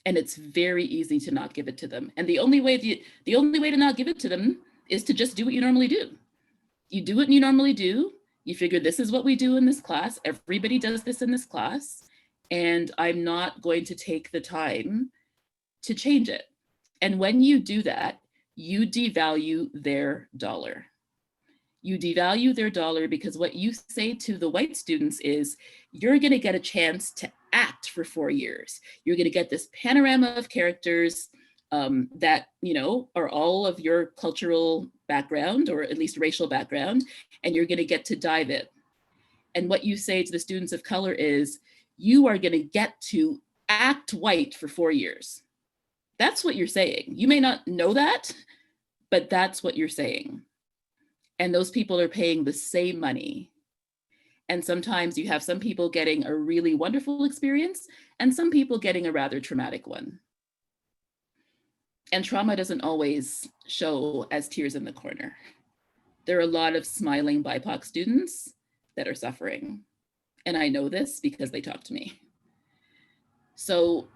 And it's very easy to not give it to them. And the only way to not give it to them is to just do what you normally do. You do what you normally do. You figure this is what we do in this class. Everybody does this in this class. And I'm not going to take the time to change it. And when you do that, you devalue their dollar. You devalue their dollar because what you say to the white students is, you're going to get a chance to act for 4 years. You're going to get this panorama of characters that, are all of your cultural background, or at least racial background, and you're going to get to dive it. And what you say to the students of color is, you are going to get to act white for 4 years. That's what you're saying. You may not know that, but that's what you're saying. And those people are paying the same money. And sometimes you have some people getting a really wonderful experience and some people getting a rather traumatic one. And trauma doesn't always show as tears in the corner. There are a lot of smiling BIPOC students that are suffering. And I know this because they talk to me. So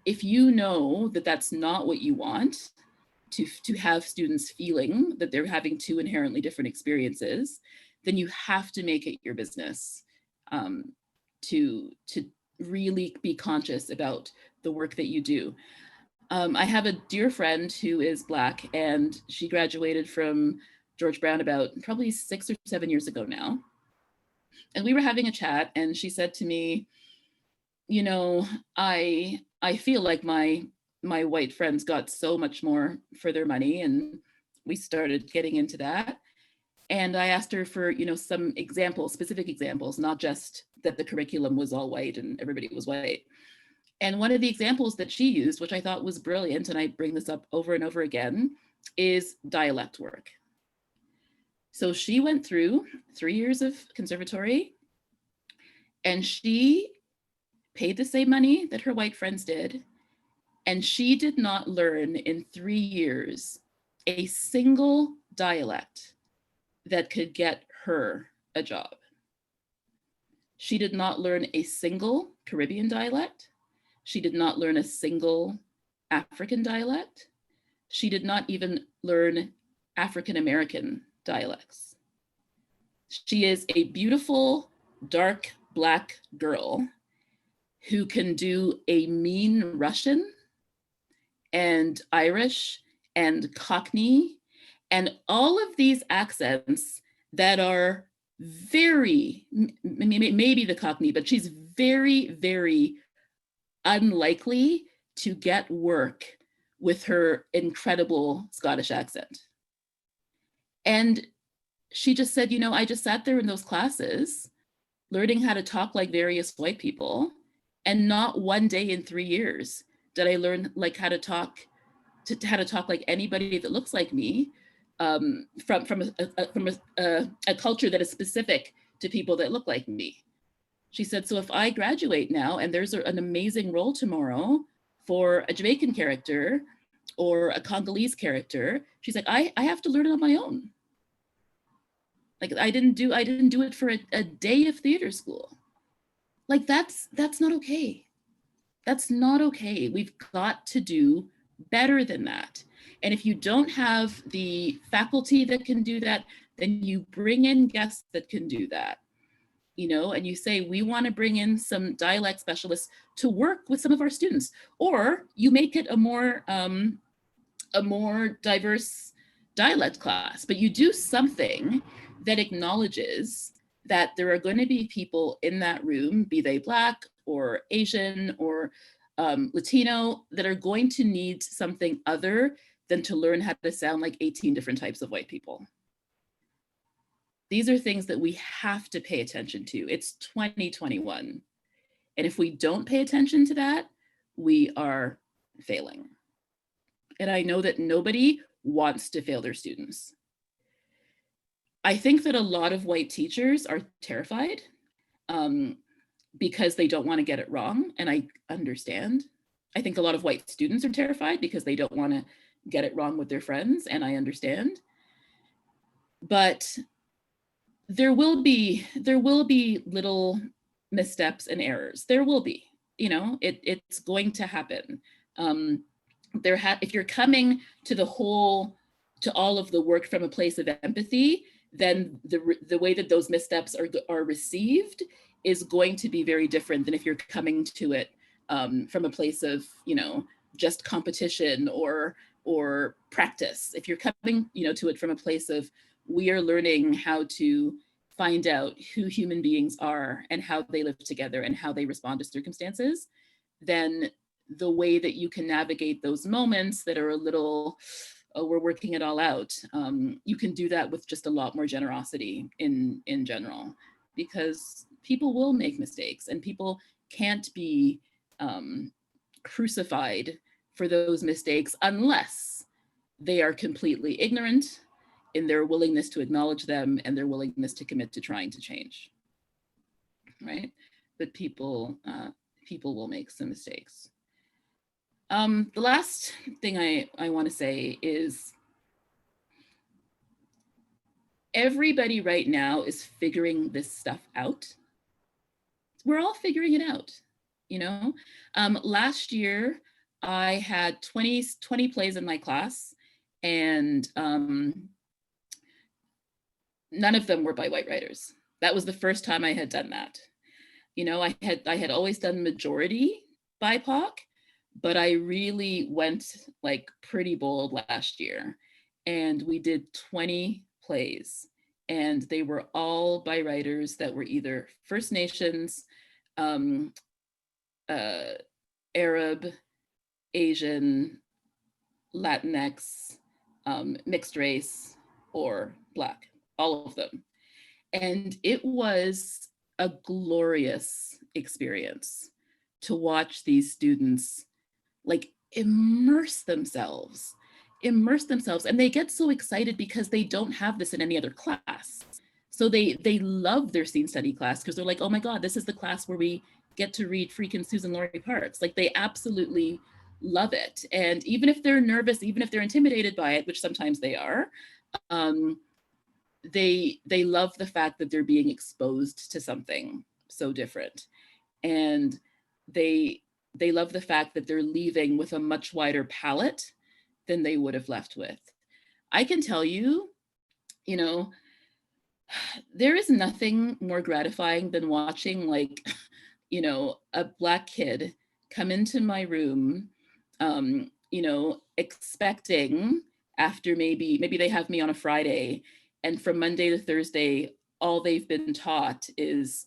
if you know that that's not what you want, to have students feeling that they're having two inherently different experiences, then you have to make it your business to really be conscious about the work that you do. I have a dear friend who is Black, and she graduated from George Brown about probably 6 or 7 years ago now. And we were having a chat, and she said to me, you know, I feel like my white friends got so much more for their money, and we started getting into that. And I asked her for, you know, some examples, specific examples, not just that the curriculum was all white and everybody was white. And one of the examples that she used, which I thought was brilliant, and I bring this up over and over again, is dialect work. So she went through 3 years of conservatory, and she paid the same money that her white friends did. And she did not learn in 3 years a single dialect that could get her a job. She did not learn a single Caribbean dialect. She did not learn a single African dialect. She did not even learn African American dialects. She is a beautiful, dark, Black girl who can do a mean Russian and Irish and Cockney and all of these accents that are very, maybe the Cockney, but she's very, very unlikely to get work with her incredible Scottish accent. And she just said, you know, I just sat there in those classes learning how to talk like various white people, and not one day in 3 years did I learn like how to talk like anybody that looks like me, from a culture that is specific to people that look like me. She said, so if I graduate now and there's an amazing role tomorrow for a Jamaican character or a Congolese character, she's like, I have to learn it on my own. Like I didn't do it for a day of theater school. Like that's not okay. That's not okay. We've got to do better than that. And if you don't have the faculty that can do that, then you bring in guests that can do that. You know, and you say, we want to bring in some dialect specialists to work with some of our students, or you make it a more diverse dialect class, but you do something that acknowledges that there are going to be people in that room, be they Black or Asian or Latino, that are going to need something other than to learn how to sound like 18 different types of white people. These are things that we have to pay attention to. It's 2021. And if we don't pay attention to that, we are failing. And I know that nobody wants to fail their students. I think that a lot of white teachers are terrified because they don't want to get it wrong. And I understand. I think a lot of white students are terrified because they don't want to get it wrong with their friends. And I understand. But there will be little missteps and errors. There will be, you know, it's going to happen. If you're coming to all of the work from a place of empathy, then the way that those missteps are received is going to be very different than if you're coming to it from a place of, you know, just competition or practice. If you're coming, you know, to it from a place of, we are learning how to find out who human beings are and how they live together and how they respond to circumstances, then the way that you can navigate those moments that are a little, oh, we're working it all out, you can do that with just a lot more generosity in general. because people will make mistakes and people can't be crucified for those mistakes unless they are completely ignorant in their willingness to acknowledge them and their willingness to commit to trying to change, right? But people will make some mistakes. The last thing I want to say is everybody right now is figuring this stuff out. We're all figuring it out, you know? Last year, I had 20 plays in my class, and none of them were by white writers. That was the first time I had done that. You know, I had always done majority BIPOC, but I really went like pretty bold last year. And we did 20 plays, and they were all by writers that were either First Nations, Arab, Asian, Latinx, mixed race, or Black, all of them. And it was a glorious experience to watch these students like immerse themselves. And they get so excited because they don't have this in any other class. So they love their scene study class because they're like, oh my God, this is the class where we get to read freaking Susan Laurie parts. Like they absolutely love it. And even if they're nervous, even if they're intimidated by it, which sometimes they are, they love the fact that they're being exposed to something so different. And they love the fact that they're leaving with a much wider palette than they would have left with. I can tell you, you know, there is nothing more gratifying than watching like, you know, a Black kid come into my room, you know, expecting after maybe they have me on a Friday, and from Monday to Thursday, all they've been taught is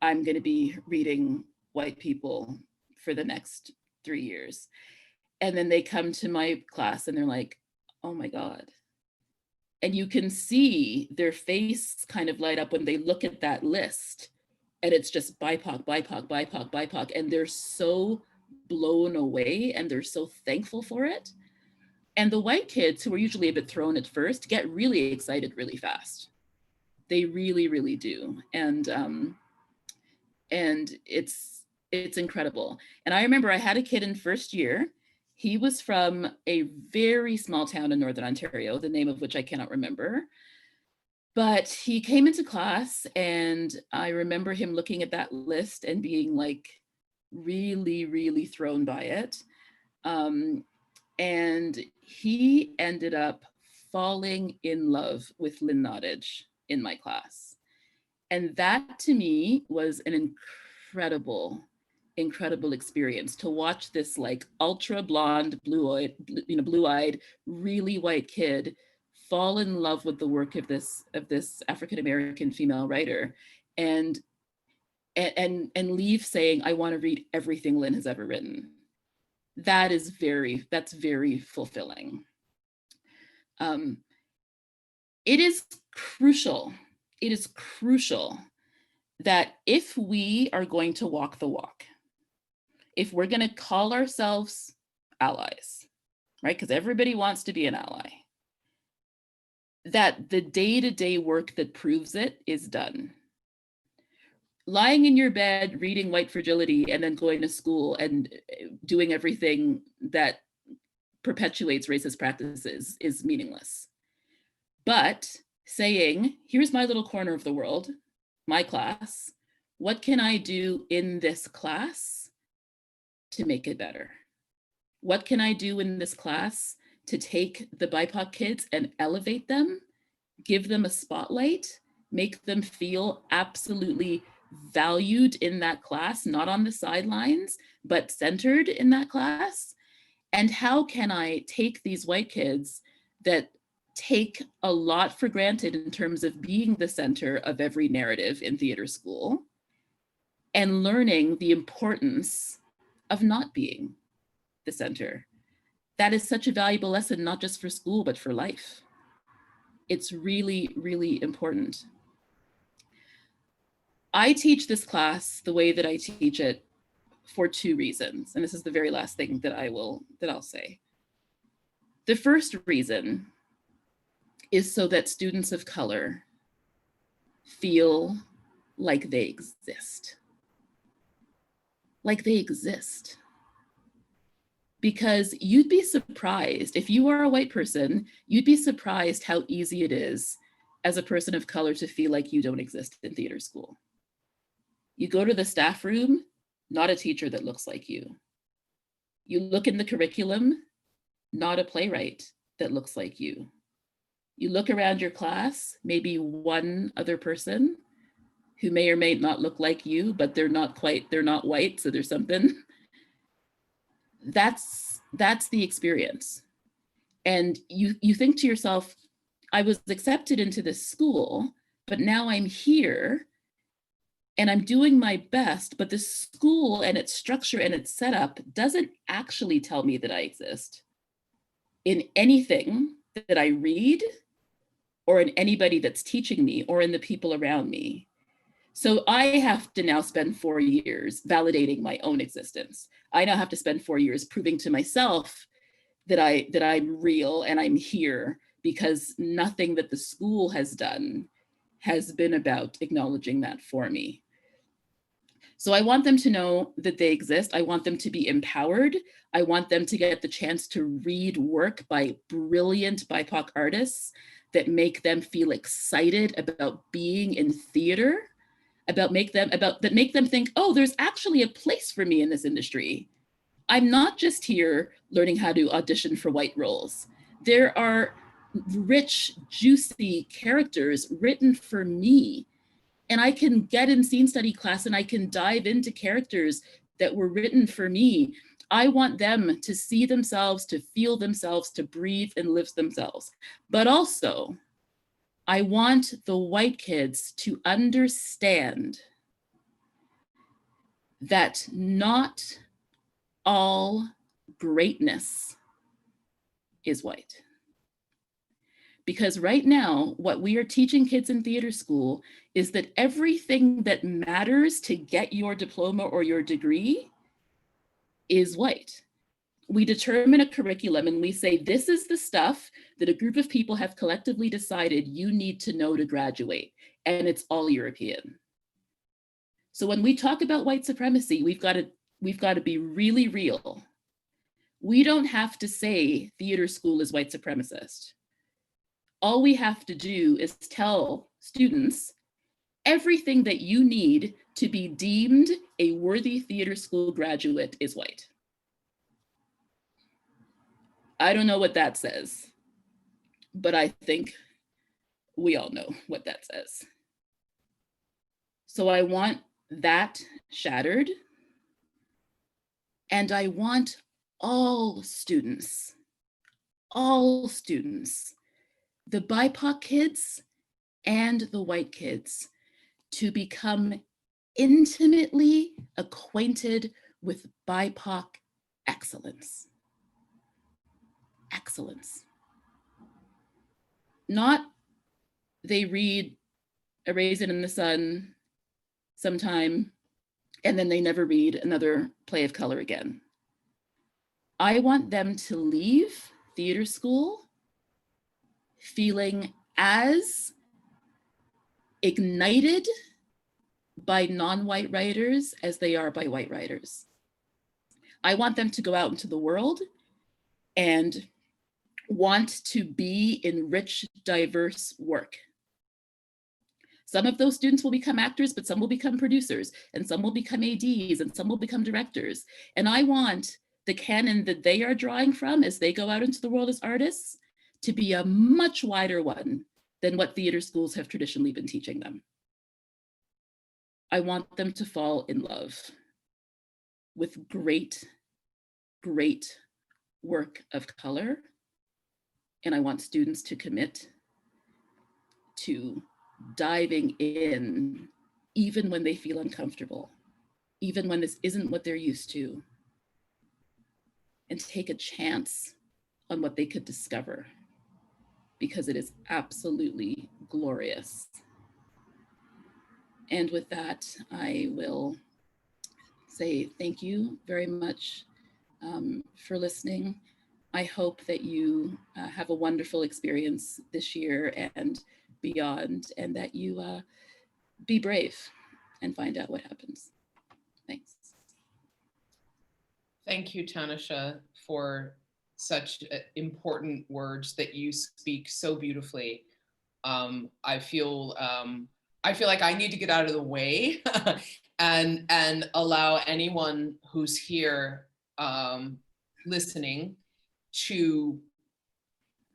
I'm going to be reading white people for the next 3 years. And then they come to my class and they're like, oh my God. And you can see their face kind of light up when they look at that list, and it's just BIPOC, BIPOC, BIPOC, BIPOC. And they're so blown away and they're so thankful for it. And the white kids, who are usually a bit thrown at first, get really excited really fast. They really, really do. And it's incredible. And I remember I had a kid in first year. He was from a very small town in Northern Ontario, the name of which I cannot remember. But he came into class, and I remember him looking at that list and being like really, really thrown by it. And he ended up falling in love with Lynn Nottage in my class. And that to me was an incredible experience to watch this like ultra blonde, blue-eyed, really white kid fall in love with the work of this African-American female writer and leave saying, I want to read everything Lynn has ever written. That's very fulfilling. It is crucial that if we are going to walk the walk, if we're going to call ourselves allies, right? Because everybody wants to be an ally, that the day-to-day work that proves it is done. Lying in your bed, reading White Fragility, and then going to school and doing everything that perpetuates racist practices is meaningless. But saying, here's my little corner of the world, my class, what can I do in this class to make it better? What can I do in this class to take the BIPOC kids and elevate them, give them a spotlight, make them feel absolutely valued in that class, not on the sidelines, but centered in that class? And how can I take these white kids that take a lot for granted in terms of being the center of every narrative in theater school and learning the importance of not being the center? That is such a valuable lesson, not just for school, but for life. It's really, really important. I teach this class the way that I teach it for two reasons. And this is the very last thing that I'll say. The first reason is so that students of color feel like they exist. Like they exist. Because you'd be surprised, if you are a white person, you'd be surprised how easy it is as a person of color to feel like you don't exist in theater school. You go to the staff room, not a teacher that looks like you. You look in the curriculum, not a playwright that looks like you. You look around your class, maybe one other person who may or may not look like you, but they're not white, so there's something. That's the experience. And you think to yourself, I was accepted into this school, but now I'm here and I'm doing my best, but the school and its structure and its setup doesn't actually tell me that I exist in anything that I read or in anybody that's teaching me or in the people around me. So I have to now spend 4 years validating my own existence. I now have to spend 4 years proving to myself that I'm real and I'm here, because nothing that the school has done has been about acknowledging that for me. So I want them to know that they exist. I want them to be empowered. I want them to get the chance to read work by brilliant BIPOC artists that make them feel excited about being in theater, that make them think, oh, there's actually a place for me in this industry. I'm not just here learning how to audition for white roles. There are rich, juicy characters written for me. And I can get in scene study class and I can dive into characters that were written for me. I want them to see themselves, to feel themselves, to breathe and live themselves. But also, I want the white kids to understand that not all greatness is white. Because right now, what we are teaching kids in theater school is that everything that matters to get your diploma or your degree is white. We determine a curriculum and we say, this is the stuff that a group of people have collectively decided you need to know to graduate, and it's all European. So when we talk about white supremacy, we've got to be really real. We don't have to say theater school is white supremacist. All we have to do is tell students everything that you need to be deemed a worthy theater school graduate is white. I don't know what that says, but I think we all know what that says. So I want that shattered, and I want all students, the BIPOC kids and the white kids, to become intimately acquainted with BIPOC excellence. Excellence. Not they read A Raisin in the Sun sometime and then they never read another play of color again. I want them to leave theater school feeling as ignited by non-white writers as they are by white writers. I want them to go out into the world and want to be in rich, diverse work. Some of those students will become actors, but some will become producers, and some will become ADs, and some will become directors. And I want the canon that they are drawing from as they go out into the world as artists to be a much wider one than what theater schools have traditionally been teaching them. I want them to fall in love with great, great work of color. And I want students to commit to diving in, even when they feel uncomfortable, even when this isn't what they're used to, and take a chance on what they could discover, because it is absolutely glorious. And with that, I will say thank you very much for listening. I hope that you have a wonderful experience this year and beyond, and that you be brave and find out what happens. Thanks. Thank you, Tanisha, for such important words that you speak so beautifully. I feel like I need to get out of the way and allow anyone who's here listening to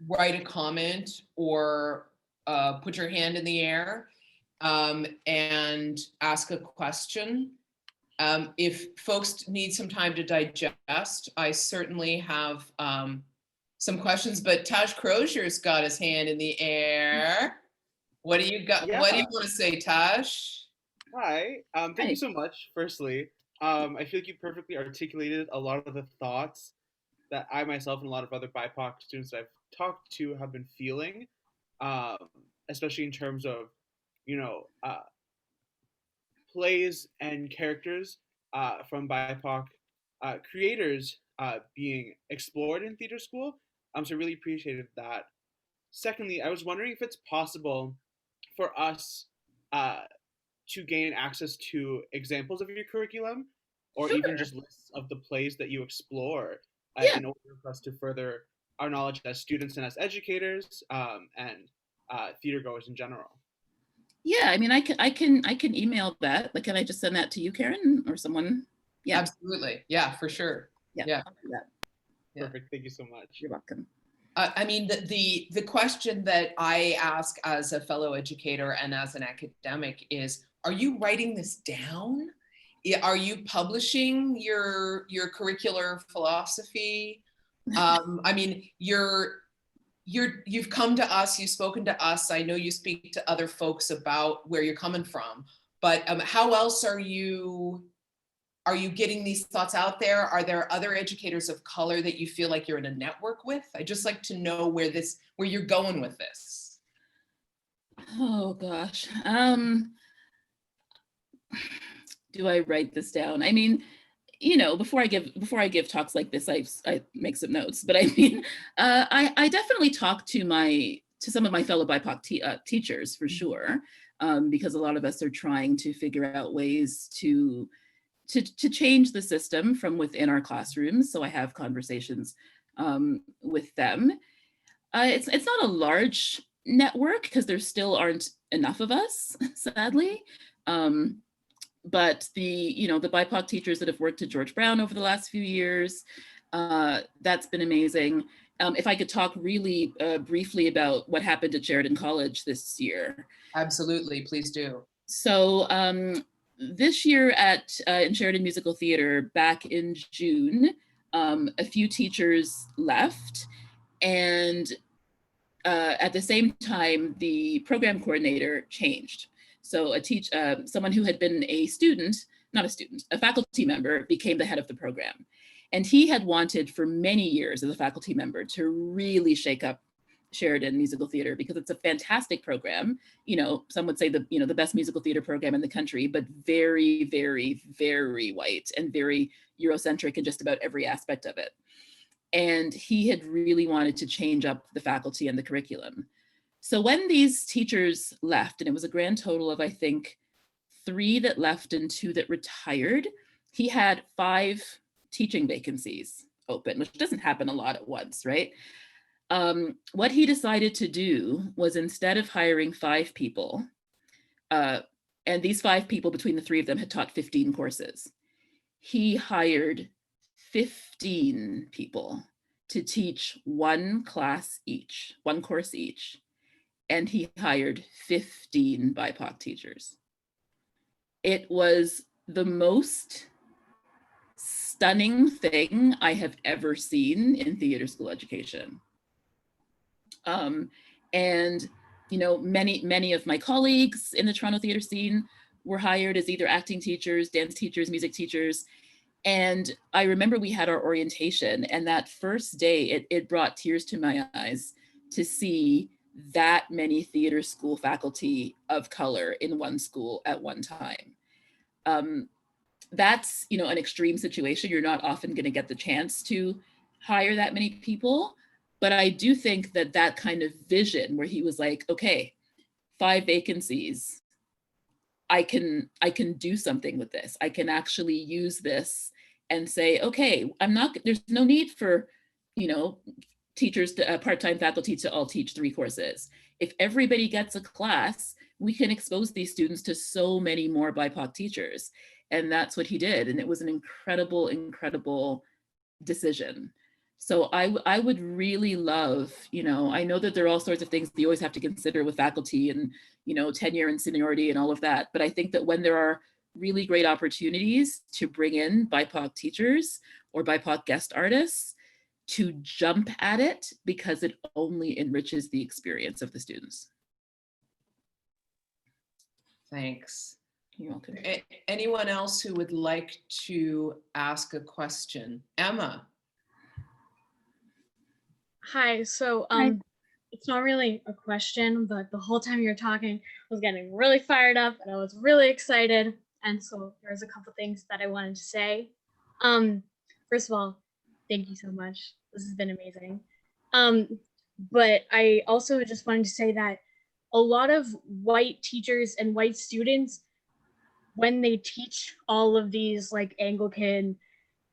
write a comment or put your hand in the air and ask a question. If folks need some time to digest, I certainly have some questions, but Taj Crozier's got his hand in the air. What do you got? Yeah. What do you want to say, Taj? Hi. Thank you so much, firstly. I feel like you perfectly articulated a lot of the thoughts that I myself and a lot of other BIPOC students that I've talked to have been feeling, especially in terms of, plays and characters from BIPOC creators being explored in theater school. So I really appreciated that. Secondly, I was wondering if it's possible for us to gain access to examples of your curriculum, or Sure. even just lists of the plays that you explore Yeah. in order for us to further our knowledge as students and as educators and theater goers in general. Yeah, I mean, I can email that. Like, can I just send that to you, Karen, or someone? Yeah. Absolutely. Yeah, for sure. Yeah. I'll do that. Yeah. Perfect. Thank you so much. You're welcome. I mean, the question that I ask as a fellow educator and as an academic is, are you writing this down? Are you publishing your curricular philosophy? I mean, you've come to us, you've spoken to us. I know you speak to other folks about where you're coming from, but how else are you getting these thoughts out there? Are there other educators of color that you feel like you're in a network with? I'd just like to know where you're going with this. Oh gosh. Do I write this down? I mean, before I give talks like this, I make some notes. But I mean, I definitely talk to some of my fellow BIPOC teachers for sure, because a lot of us are trying to figure out ways to change the system from within our classrooms. So I have conversations with them. It's not a large network because there still aren't enough of us, sadly. But the BIPOC teachers that have worked at George Brown over the last few years, that's been amazing. If I could talk really briefly about what happened at Sheridan College this year. Absolutely, please do. So this year in Sheridan Musical Theater, back in June, a few teachers left, and at the same time, the program coordinator changed. So someone who had been a faculty member became the head of the program. And he had wanted for many years as a faculty member to really shake up Sheridan Musical Theater because it's a fantastic program. Some would say the best musical theater program in the country, but very, very, very white and very Eurocentric in just about every aspect of it. And he had really wanted to change up the faculty and the curriculum. So when these teachers left, and it was a grand total of, I think, 3 that left and 2 that retired, he had 5 teaching vacancies open, which doesn't happen a lot at once, right? What he decided to do was, instead of hiring 5 people, and these 5 people, between the 3 of them, had taught 15 courses, he hired 15 people to teach 1 course each. And he hired 15 BIPOC teachers. It was the most stunning thing I have ever seen in theater school education. And many of my colleagues in the Toronto theater scene were hired as either acting teachers, dance teachers, music teachers. And I remember we had our orientation, and that first day, it brought tears to my eyes to see that many theater school faculty of color in one school at one time. That's, you know, an extreme situation. You're not often going to get the chance to hire that many people. But I do think that that kind of vision where he was like, okay, 5 vacancies, I can do something with this. I can actually use this and say, okay, there's no need for, you know, teachers to part-time faculty to all teach 3 courses. If everybody gets a class, we can expose these students to so many more BIPOC teachers. And that's what he did. And it was an incredible, incredible decision. So I would really love, you know, I know that there are all sorts of things you always have to consider with faculty and, you know, tenure and seniority and all of that. But I think that when there are really great opportunities to bring in BIPOC teachers or BIPOC guest artists, to jump at it, because it only enriches the experience of the students. Thanks. You're welcome. Anyone else who would like to ask a question? Emma. Hi, so it's not really a question, but the whole time you were talking, I was getting really fired up and I was really excited. And so there's a couple things that I wanted to say. First of all, thank you so much. This has been amazing. But I also just wanted to say that a lot of white teachers and white students, when they teach all of these like Anglican,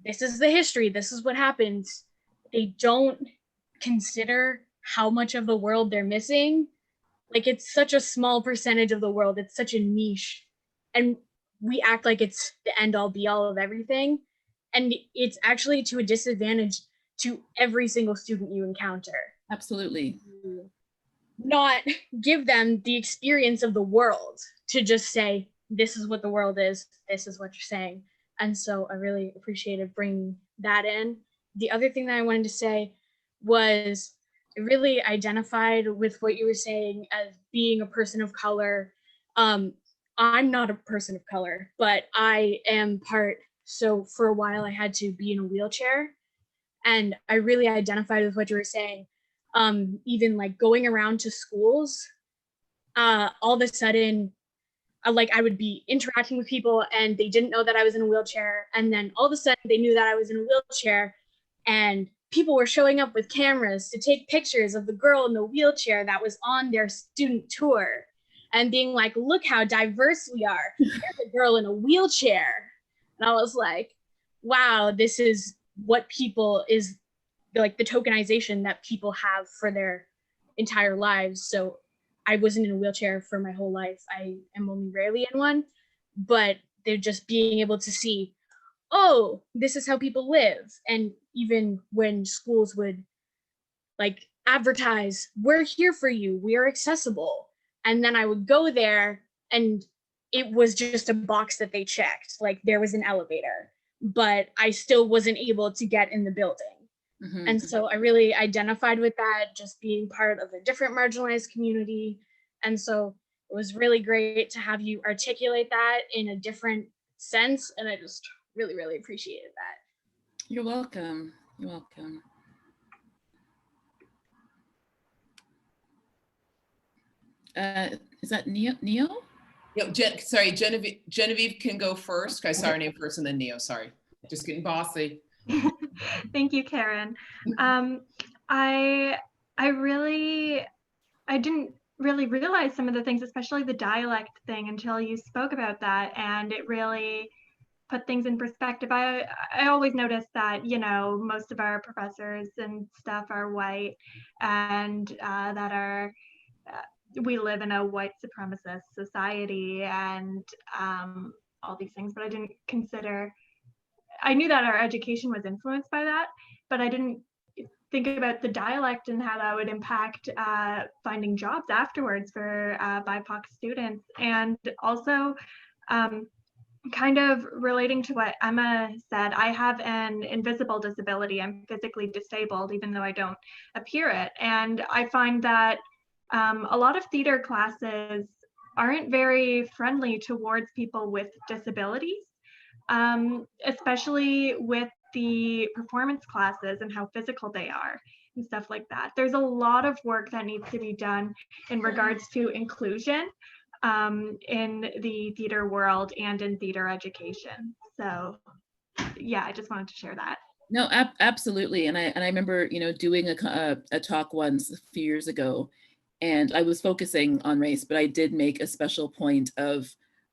this is the history, this is what happens, they don't consider how much of the world they're missing. Like, it's such a small percentage of the world, it's such a niche, and we act like it's the end all be all of everything, and it's actually to a disadvantage to every single student you encounter. Absolutely. Not give them the experience of the world, to just say, this is what the world is, this is what you're saying. And so I really appreciated bringing that in. The other thing that I wanted to say was, I really identified with what you were saying as being a person of color. I'm not a person of color, but I am part. So for a while I had to be in a wheelchair, and I really identified with what you were saying. Even like going around to schools, all of a sudden, I would be interacting with people and they didn't know that I was in a wheelchair. And then all of a sudden they knew that I was in a wheelchair, and people were showing up with cameras to take pictures of the girl in the wheelchair that was on their student tour and being like, look how diverse we are. There's a girl in a wheelchair. And I was like, wow, this is what people is like, the tokenization that people have for their entire lives. So I wasn't in a wheelchair for my whole life. I am only rarely in one, but they're just being able to see, oh, this is how people live. And even when schools would like advertise, we're here for you, we are accessible. And then I would go there and it was just a box that they checked, like there was an elevator, but I still wasn't able to get in the building. Mm-hmm. And so I really identified with that, just being part of a different marginalized community. And so it was really great to have you articulate that in a different sense. And I just really, really appreciated that. You're welcome. You're welcome. Is that Neo? No, sorry, Genevieve can go first. I saw her name first and then Neo, sorry. Just getting bossy. Thank you, Karen. I didn't really realize some of the things, especially the dialect thing, until you spoke about that, and it really put things in perspective. I always notice that, you know, most of our professors and stuff are white, and that are we live in a white supremacist society, and all these things, but I didn't consider. I knew that our education was influenced by that, but I didn't think about the dialect and how that would impact finding jobs afterwards for BIPOC students. And also kind of relating to what Emma said, I have an invisible disability. I'm physically disabled, even though I don't appear it. And I find that a lot of theater classes aren't very friendly towards people with disabilities. Especially with the performance classes and how physical they are. and stuff like that. There's a lot of work that needs to be done in regards to inclusion in the theater world and in theater education. So yeah, I just wanted to share that. No, absolutely. And I remember, you know, doing a talk once a few years ago, and I was focusing on race, but I did make a special point of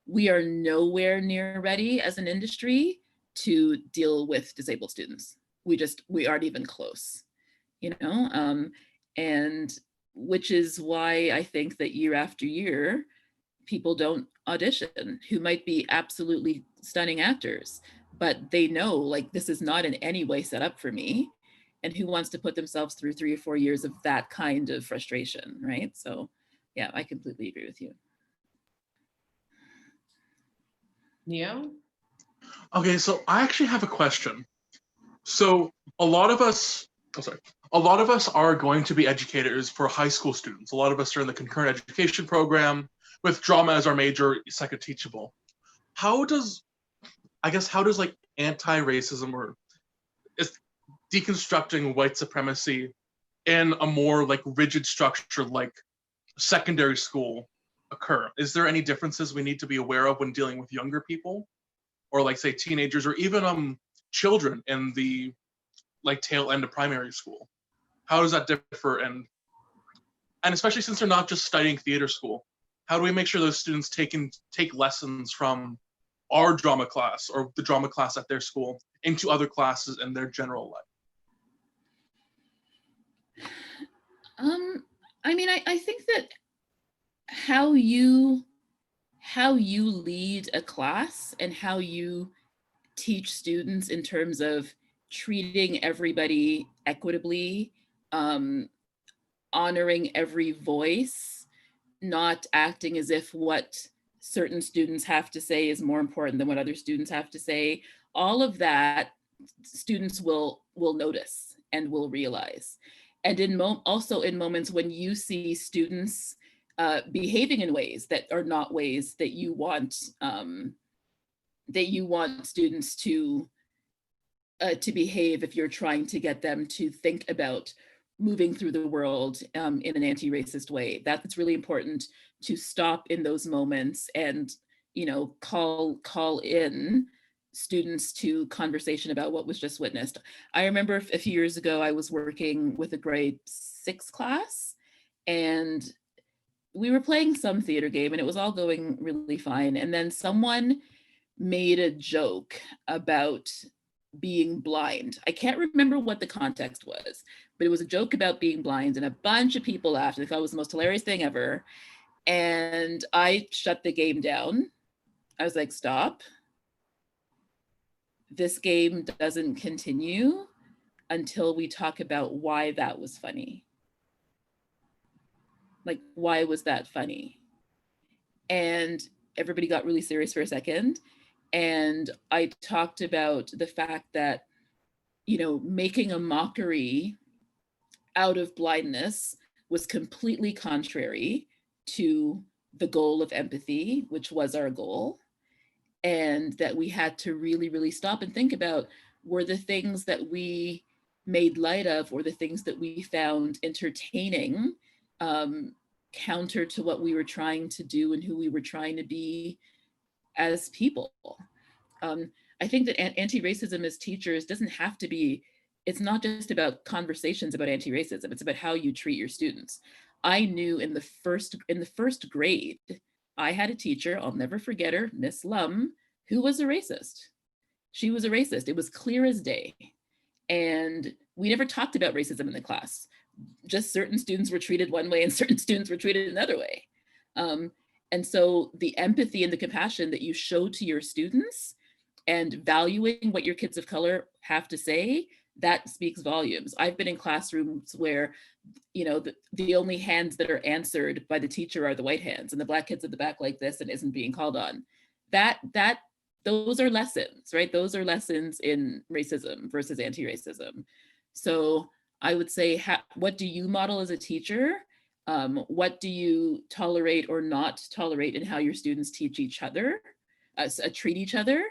we are nowhere near ready as an industry to deal with disabled students. We aren't even close, you know, and which is why I think that year after year, people don't audition who might be absolutely stunning actors, but they know like this is not in any way set up for me. And who wants to put themselves through 3 or 4 years of that kind of frustration, right? So yeah, I completely agree with you. Neo? Okay, so I actually have a question. So a lot of us are going to be educators for high school students. A lot of us are in the concurrent education program with drama as our major, second teachable. How does like anti-racism or is deconstructing white supremacy in a more like rigid structure like secondary school occur? Is there any differences we need to be aware of when dealing with younger people, or like say teenagers, or even children in the like tail end of primary school? How does that differ? And especially since they're not just studying theater school, how do we make sure those students take lessons from our drama class or the drama class at their school into other classes in their general life? I mean, I think that how you lead a class and how you teach students in terms of treating everybody equitably, honoring every voice, not acting as if what certain students have to say is more important than what other students have to say. All of that students will notice and will realize. And also in moments when you see students behaving in ways that are not ways that you want students to behave, if you're trying to get them to think about moving through the world in an anti-racist way. That's really important, to stop in those moments and, you know, call in students to conversation about what was just witnessed. I remember a few years ago, I was working with a grade 6 class, and we were playing some theater game and it was all going really fine. And then someone made a joke about being blind. I can't remember what the context was, but it was a joke about being blind, and a bunch of people laughed. They thought it was the most hilarious thing ever. And I shut the game down. I was like, stop. This game doesn't continue until we talk about why that was funny. Like, why was that funny? And everybody got really serious for a second. And I talked about the fact that, you know, making a mockery out of blindness was completely contrary to the goal of empathy, which was our goal. And that we had to really, really stop and think about, were the things that we made light of or the things that we found entertaining counter to what we were trying to do and who we were trying to be as people. I think that anti-racism as teachers doesn't have to be, it's not just about conversations about anti-racism, it's about how you treat your students. I knew in the first grade, I had a teacher, I'll never forget her, Miss Lum, who was a racist. She was a racist. It was clear as day. And we never talked about racism in the class. Just certain students were treated one way and certain students were treated another way. And so the empathy and the compassion that you show to your students and valuing what your kids of color have to say, that speaks volumes. I've been in classrooms where, you know, the only hands that are answered by the teacher are the white hands, and the black kids at the back like this and isn't being called on. Those are lessons, right? Those are lessons in racism versus anti-racism. So I would say, what do you model as a teacher? What do you tolerate or not tolerate in how your students teach each other, treat each other?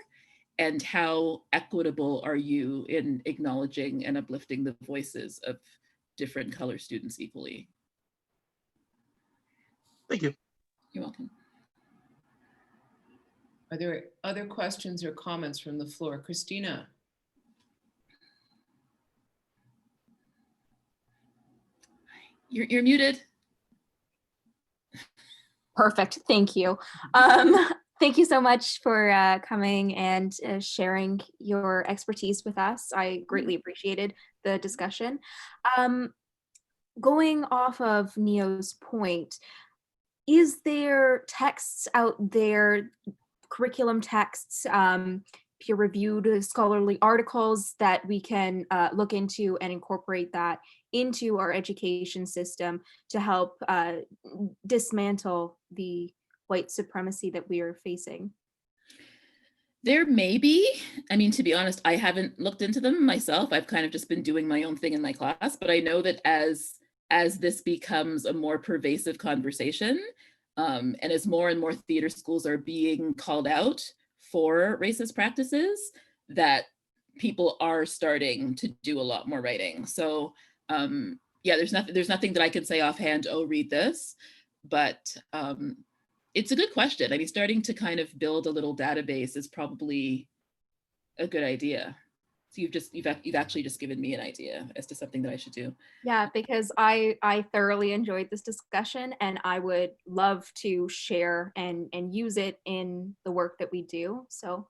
And how equitable are you in acknowledging and uplifting the voices of different color students equally. Thank you. You're welcome. Are there other questions or comments from the floor? Christina? You're muted. Perfect. Thank you. Thank you so much for coming and sharing your expertise with us. I greatly appreciated the discussion. Going off of Neo's point, is there texts out there, curriculum texts, peer-reviewed scholarly articles that we can look into and incorporate that into our education system to help dismantle the white supremacy that we are facing? There may be. I mean, to be honest, I haven't looked into them myself. I've kind of just been doing my own thing in my class, but I know that as this becomes a more pervasive conversation, and as more and more theater schools are being called out for racist practices, that people are starting to do a lot more writing. So yeah, there's nothing that I can say offhand, oh, read this, but it's a good question. I mean, starting to kind of build a little database is probably a good idea. So you've actually just given me an idea as to something that I should do. Yeah, because I thoroughly enjoyed this discussion, and I would love to share and use it in the work that we do. So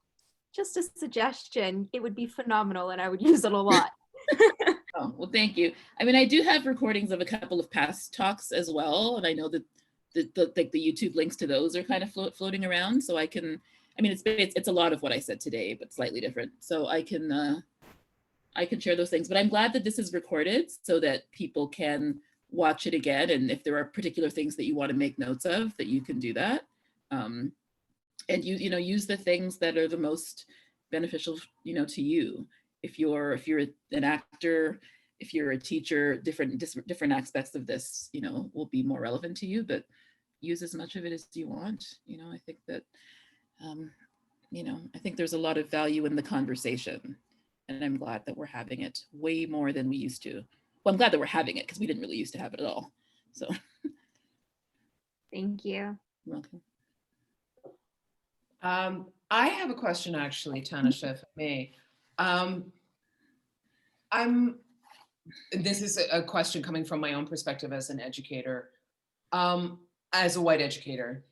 just a suggestion, it would be phenomenal and I would use it a lot. Oh, well, thank you. I mean, I do have recordings of a couple of past talks as well, and I know that the YouTube links to those are kind of floating around, so I can, I mean, it's a lot of what I said today, but slightly different. So I can share those things, but I'm glad that this is recorded so that people can watch it again. And if there are particular things that you want to make notes of, that you can do that. And use the things that are the most beneficial, to you. If you're an actor, if you're a teacher, different aspects of this, will be more relevant to you, but use as much of it as you want. I think that, I think there's a lot of value in the conversation. And I'm glad that we're having it way more than we used to. Well, I'm glad that we're having it because we didn't really used to have it at all. So. Thank you. You're welcome. I have a question actually, Tanisha, if I may. This is a question coming from my own perspective as an educator, as a white educator.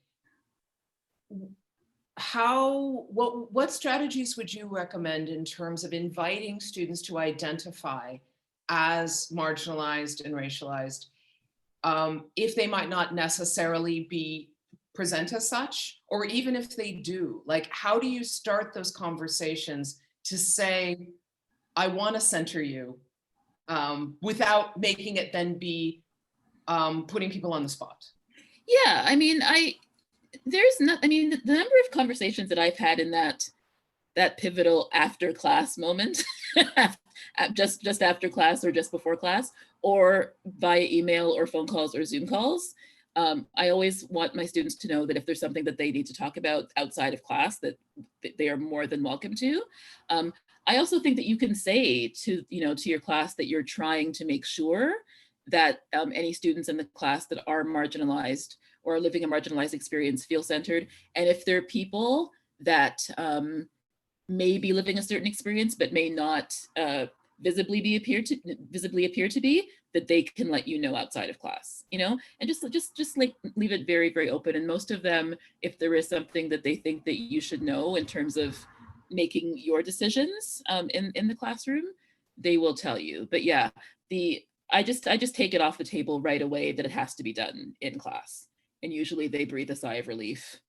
What strategies would you recommend in terms of inviting students to identify as marginalized and racialized, if they might not necessarily be present as such, or even if they do? Like, how do you start those conversations to say, I want to center you, without making it then be putting people on the spot? Yeah, I mean, the number of conversations that I've had in that pivotal after class moment, just after class or just before class, or via email or phone calls or Zoom calls, I always want my students to know that if there's something that they need to talk about outside of class, that they are more than welcome to. I also think that you can say to your class that you're trying to make sure that any students in the class that are marginalized or are living a marginalized experience feel centered. And if there are people that may be living a certain experience but may not visibly appear to be, that they can let you know outside of class, and just like leave it very, very open. And most of them, if there is something that they think that you should know in terms of making your decisions in the classroom, they will tell you. But yeah, I just take it off the table right away that it has to be done in class. And usually they breathe a sigh of relief.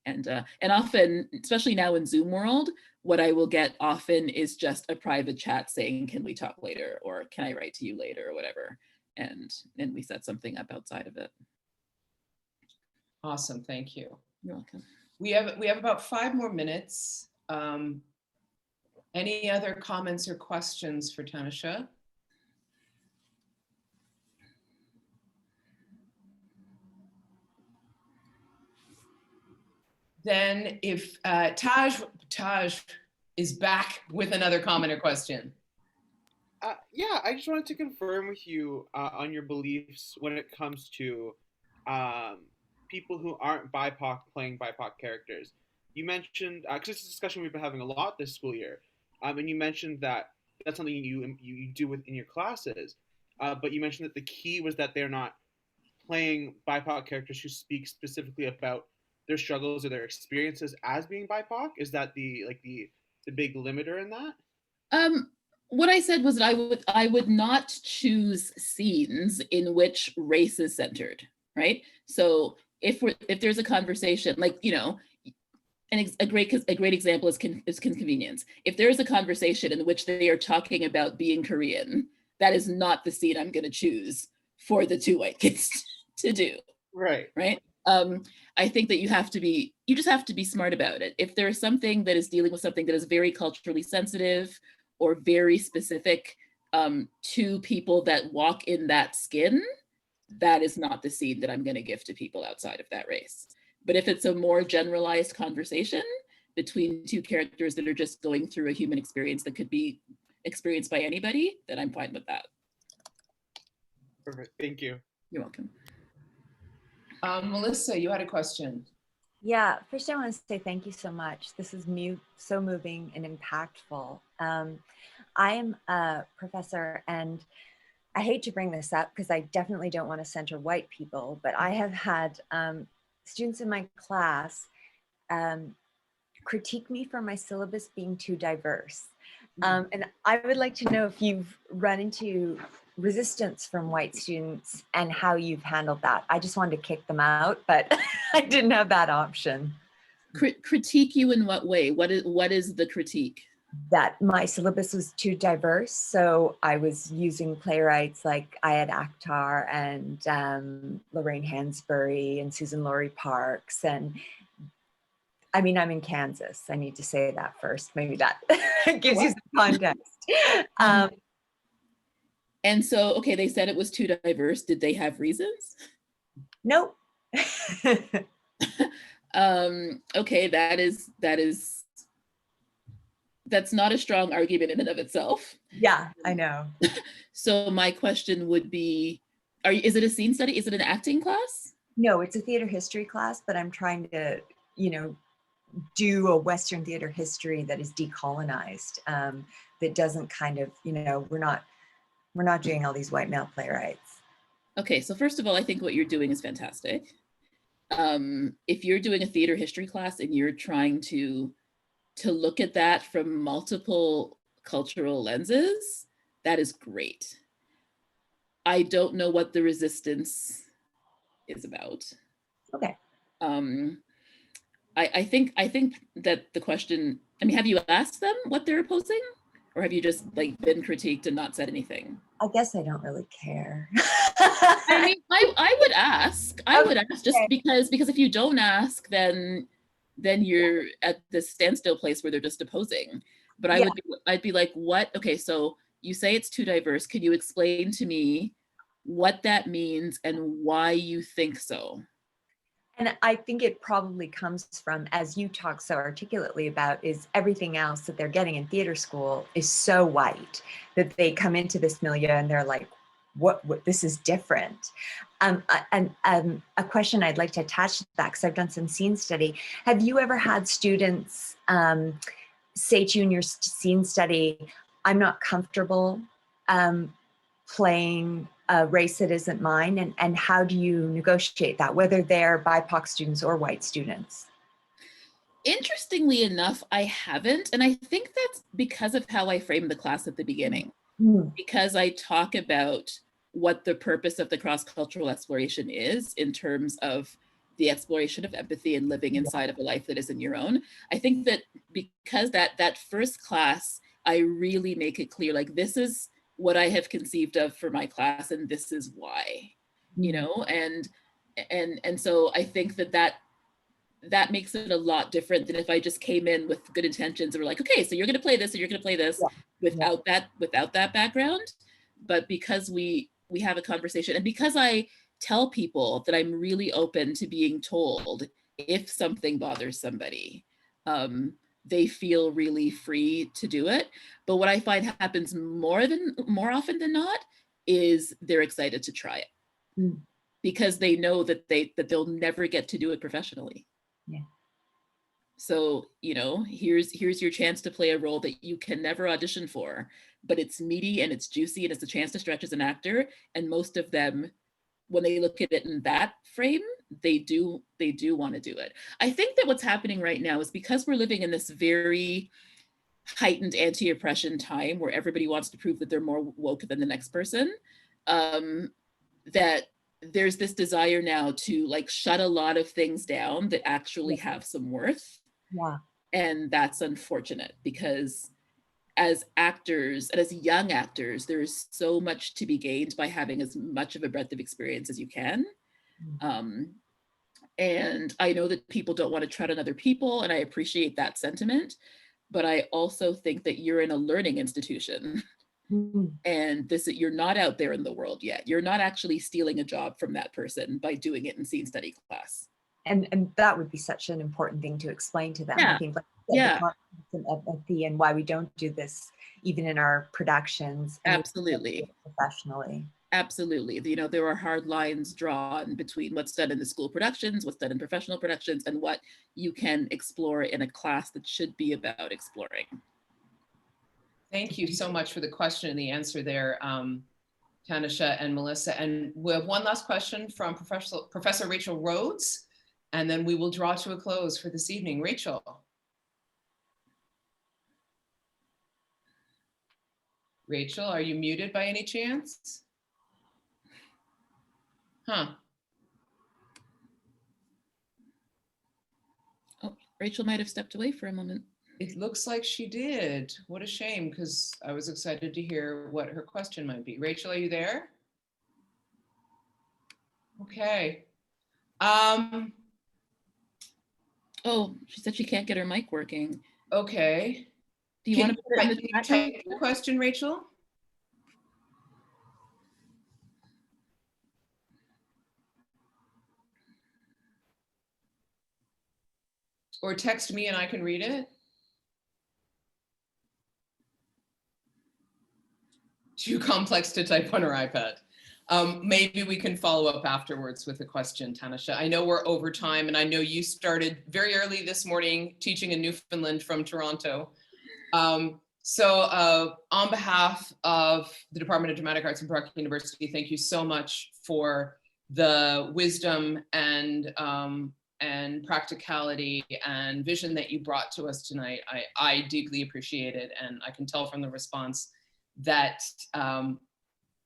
And often, especially now in Zoom world, what I will get often is just a private chat saying, can we talk later? Or can I write to you later, or whatever. And then we set something up outside of it. Awesome, thank you. You're welcome. We have about 5 more minutes. Any other comments or questions for Tanisha? Then if Taj is back with another comment or question. Yeah, I just wanted to confirm with you on your beliefs when it comes to um, people who aren't BIPOC playing BIPOC characters. You mentioned, because it's a discussion we've been having a lot this school year, and you mentioned that that's something you do within your classes, but you mentioned that the key was that they're not playing BIPOC characters who speak specifically about their struggles or their experiences as being BIPOC. Is that the big limiter in that? Um, what I said was that I would not choose scenes in which race is centered, right? So if there's a conversation, like, you know, a great example is convenience. If there is a conversation in which they are talking about being Korean, that is not the scene I'm going to choose for the two white kids to do. Right. Right. I think that you just have to be smart about it. If there is something that is dealing with something that is very culturally sensitive or very specific to people that walk in that skin, that is not the scene that I'm going to give to people outside of that race. But if it's a more generalized conversation between two characters that are just going through a human experience that could be experienced by anybody, then I'm fine with that. Perfect. Thank you. You're welcome. Melissa, you had a question. Yeah, first I want to say thank you so much. This is so moving and impactful. I am a professor, and I hate to bring this up because I definitely don't want to center white people, but I have had students in my class critique me for my syllabus being too diverse. And I would like to know if you've run into resistance from white students and how you've handled that. I just wanted to kick them out, but I didn't have that option. Critique you in what way? What is the critique? That my syllabus was too diverse. So I was using playwrights like Ayad Akhtar and Lorraine Hansberry and Susan Laurie Parks. And I mean, I'm in Kansas. I need to say that first. Maybe that gives you some context. And so, okay, they said it was too diverse. Did they have reasons? Nope. Okay, that's not a strong argument in and of itself. Yeah, I know. So my question would be, is it a scene study? Is it an acting class? No, it's a theater history class, but I'm trying to, do a Western theater history that is decolonized, that doesn't kind of, we're not doing all these white male playwrights. Okay, so first of all, I think what you're doing is fantastic. If you're doing a theater history class and you're trying to look at that from multiple cultural lenses, that is great. I don't know what the resistance is about. Okay. I think that the question, I mean, have you asked them what they're opposing? Or have you just been critiqued and not said anything? I guess I don't really care. I mean, I would ask. I would ask just because if you don't ask, then you're at this standstill place where they're just opposing. But I'd be like, what? Okay, so you say it's too diverse. Can you explain to me what that means and why you think so? And I think it probably comes from, as you talk so articulately about, is everything else that they're getting in theater school is so white that they come into this milieu and they're like, what this is different. And a question I'd like to attach to that, because I've done some scene study. Have you ever had students say to you in your scene study, I'm not comfortable playing a race that isn't mine, and how do you negotiate that, whether they're BIPOC students or white students? Interestingly enough, I haven't, and I think that's because of how I framed the class at the beginning. Because I talk about what the purpose of the cross-cultural exploration is in terms of the exploration of empathy and living inside of a life that isn't your own. I think that because that first class, I really make it clear, this is what I have conceived of for my class, and this is why, and so I think that makes it a lot different than if I just came in with good intentions and were like, okay, so you're gonna play this, and you're gonna play this, without that background. But because we have a conversation, and because I tell people that I'm really open to being told if something bothers somebody, they feel really free to do it. But what I find happens more often than not is they're excited to try it because they know that they'll never get to do it professionally. Yeah. So, you know, here's your chance to play a role that you can never audition for, but it's meaty and it's juicy and it's a chance to stretch as an actor. And most of them, when they look at it in that frame, they do want to do it. I think that what's happening right now is because we're living in this very heightened anti-oppression time where everybody wants to prove that they're more woke than the next person, that there's this desire now to like shut a lot of things down that actually have some worth. Yeah. And that's unfortunate because as actors and as young actors, there is so much to be gained by having as much of a breadth of experience as you can. And I know that people don't want to tread on other people, and I appreciate that sentiment, but I also think that you're in a learning institution and you're not out there in the world yet. You're not actually stealing a job from that person by doing it in scene study class. And that would be such an important thing to explain to them. Yeah. I think like the concept of empathy and why we don't do this even in our productions. Absolutely. Professionally. Absolutely. You know, there are hard lines drawn between what's done in the school productions, what's done in professional productions, and what you can explore in a class that should be about exploring. Thank you so much for the question and the answer there, Tanisha and Melissa. And we have one last question from Professor Rachel Rhodes, and then we will draw to a close for this evening. Rachel. Rachel, are you muted by any chance? Huh. Oh, Rachel might have stepped away for a moment. It looks like she did. What a shame, because I was excited to hear what her question might be. Rachel, are you there? Okay. Oh, she said she can't get her mic working. Okay. Do you want to put it in the chat? Type the question, Rachel? Or text me and I can read it? Too complex to type on her iPad. Maybe we can follow up afterwards with a question, Tanisha. I know we're over time, and I know you started very early this morning teaching in Newfoundland from Toronto. So on behalf of the Department of Dramatic Arts and Brock University, thank you so much for the wisdom and practicality and vision that you brought to us tonight. I deeply appreciate it, and I can tell from the response that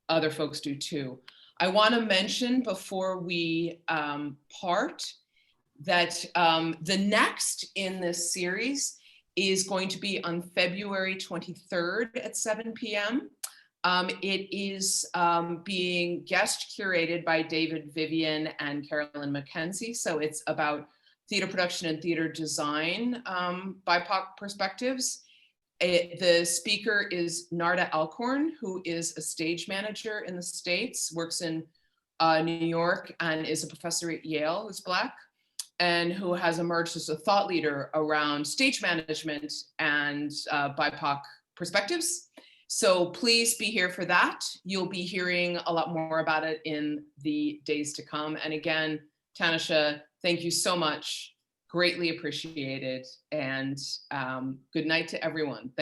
other folks do too. I want to mention before we part that the next in this series is going to be on February 23rd at 7 p.m. It is being guest curated by David Vivian and Carolyn McKenzie. So it's about theater production and theater design, BIPOC perspectives. The speaker is Narda Alcorn, who is a stage manager in the States, works in New York, and is a professor at Yale, who's Black, and who has emerged as a thought leader around stage management and BIPOC perspectives. So please be here for that. You'll be hearing a lot more about it in the days to come. And again, Tanisha, thank you so much. Greatly appreciated. And good night to everyone. Thank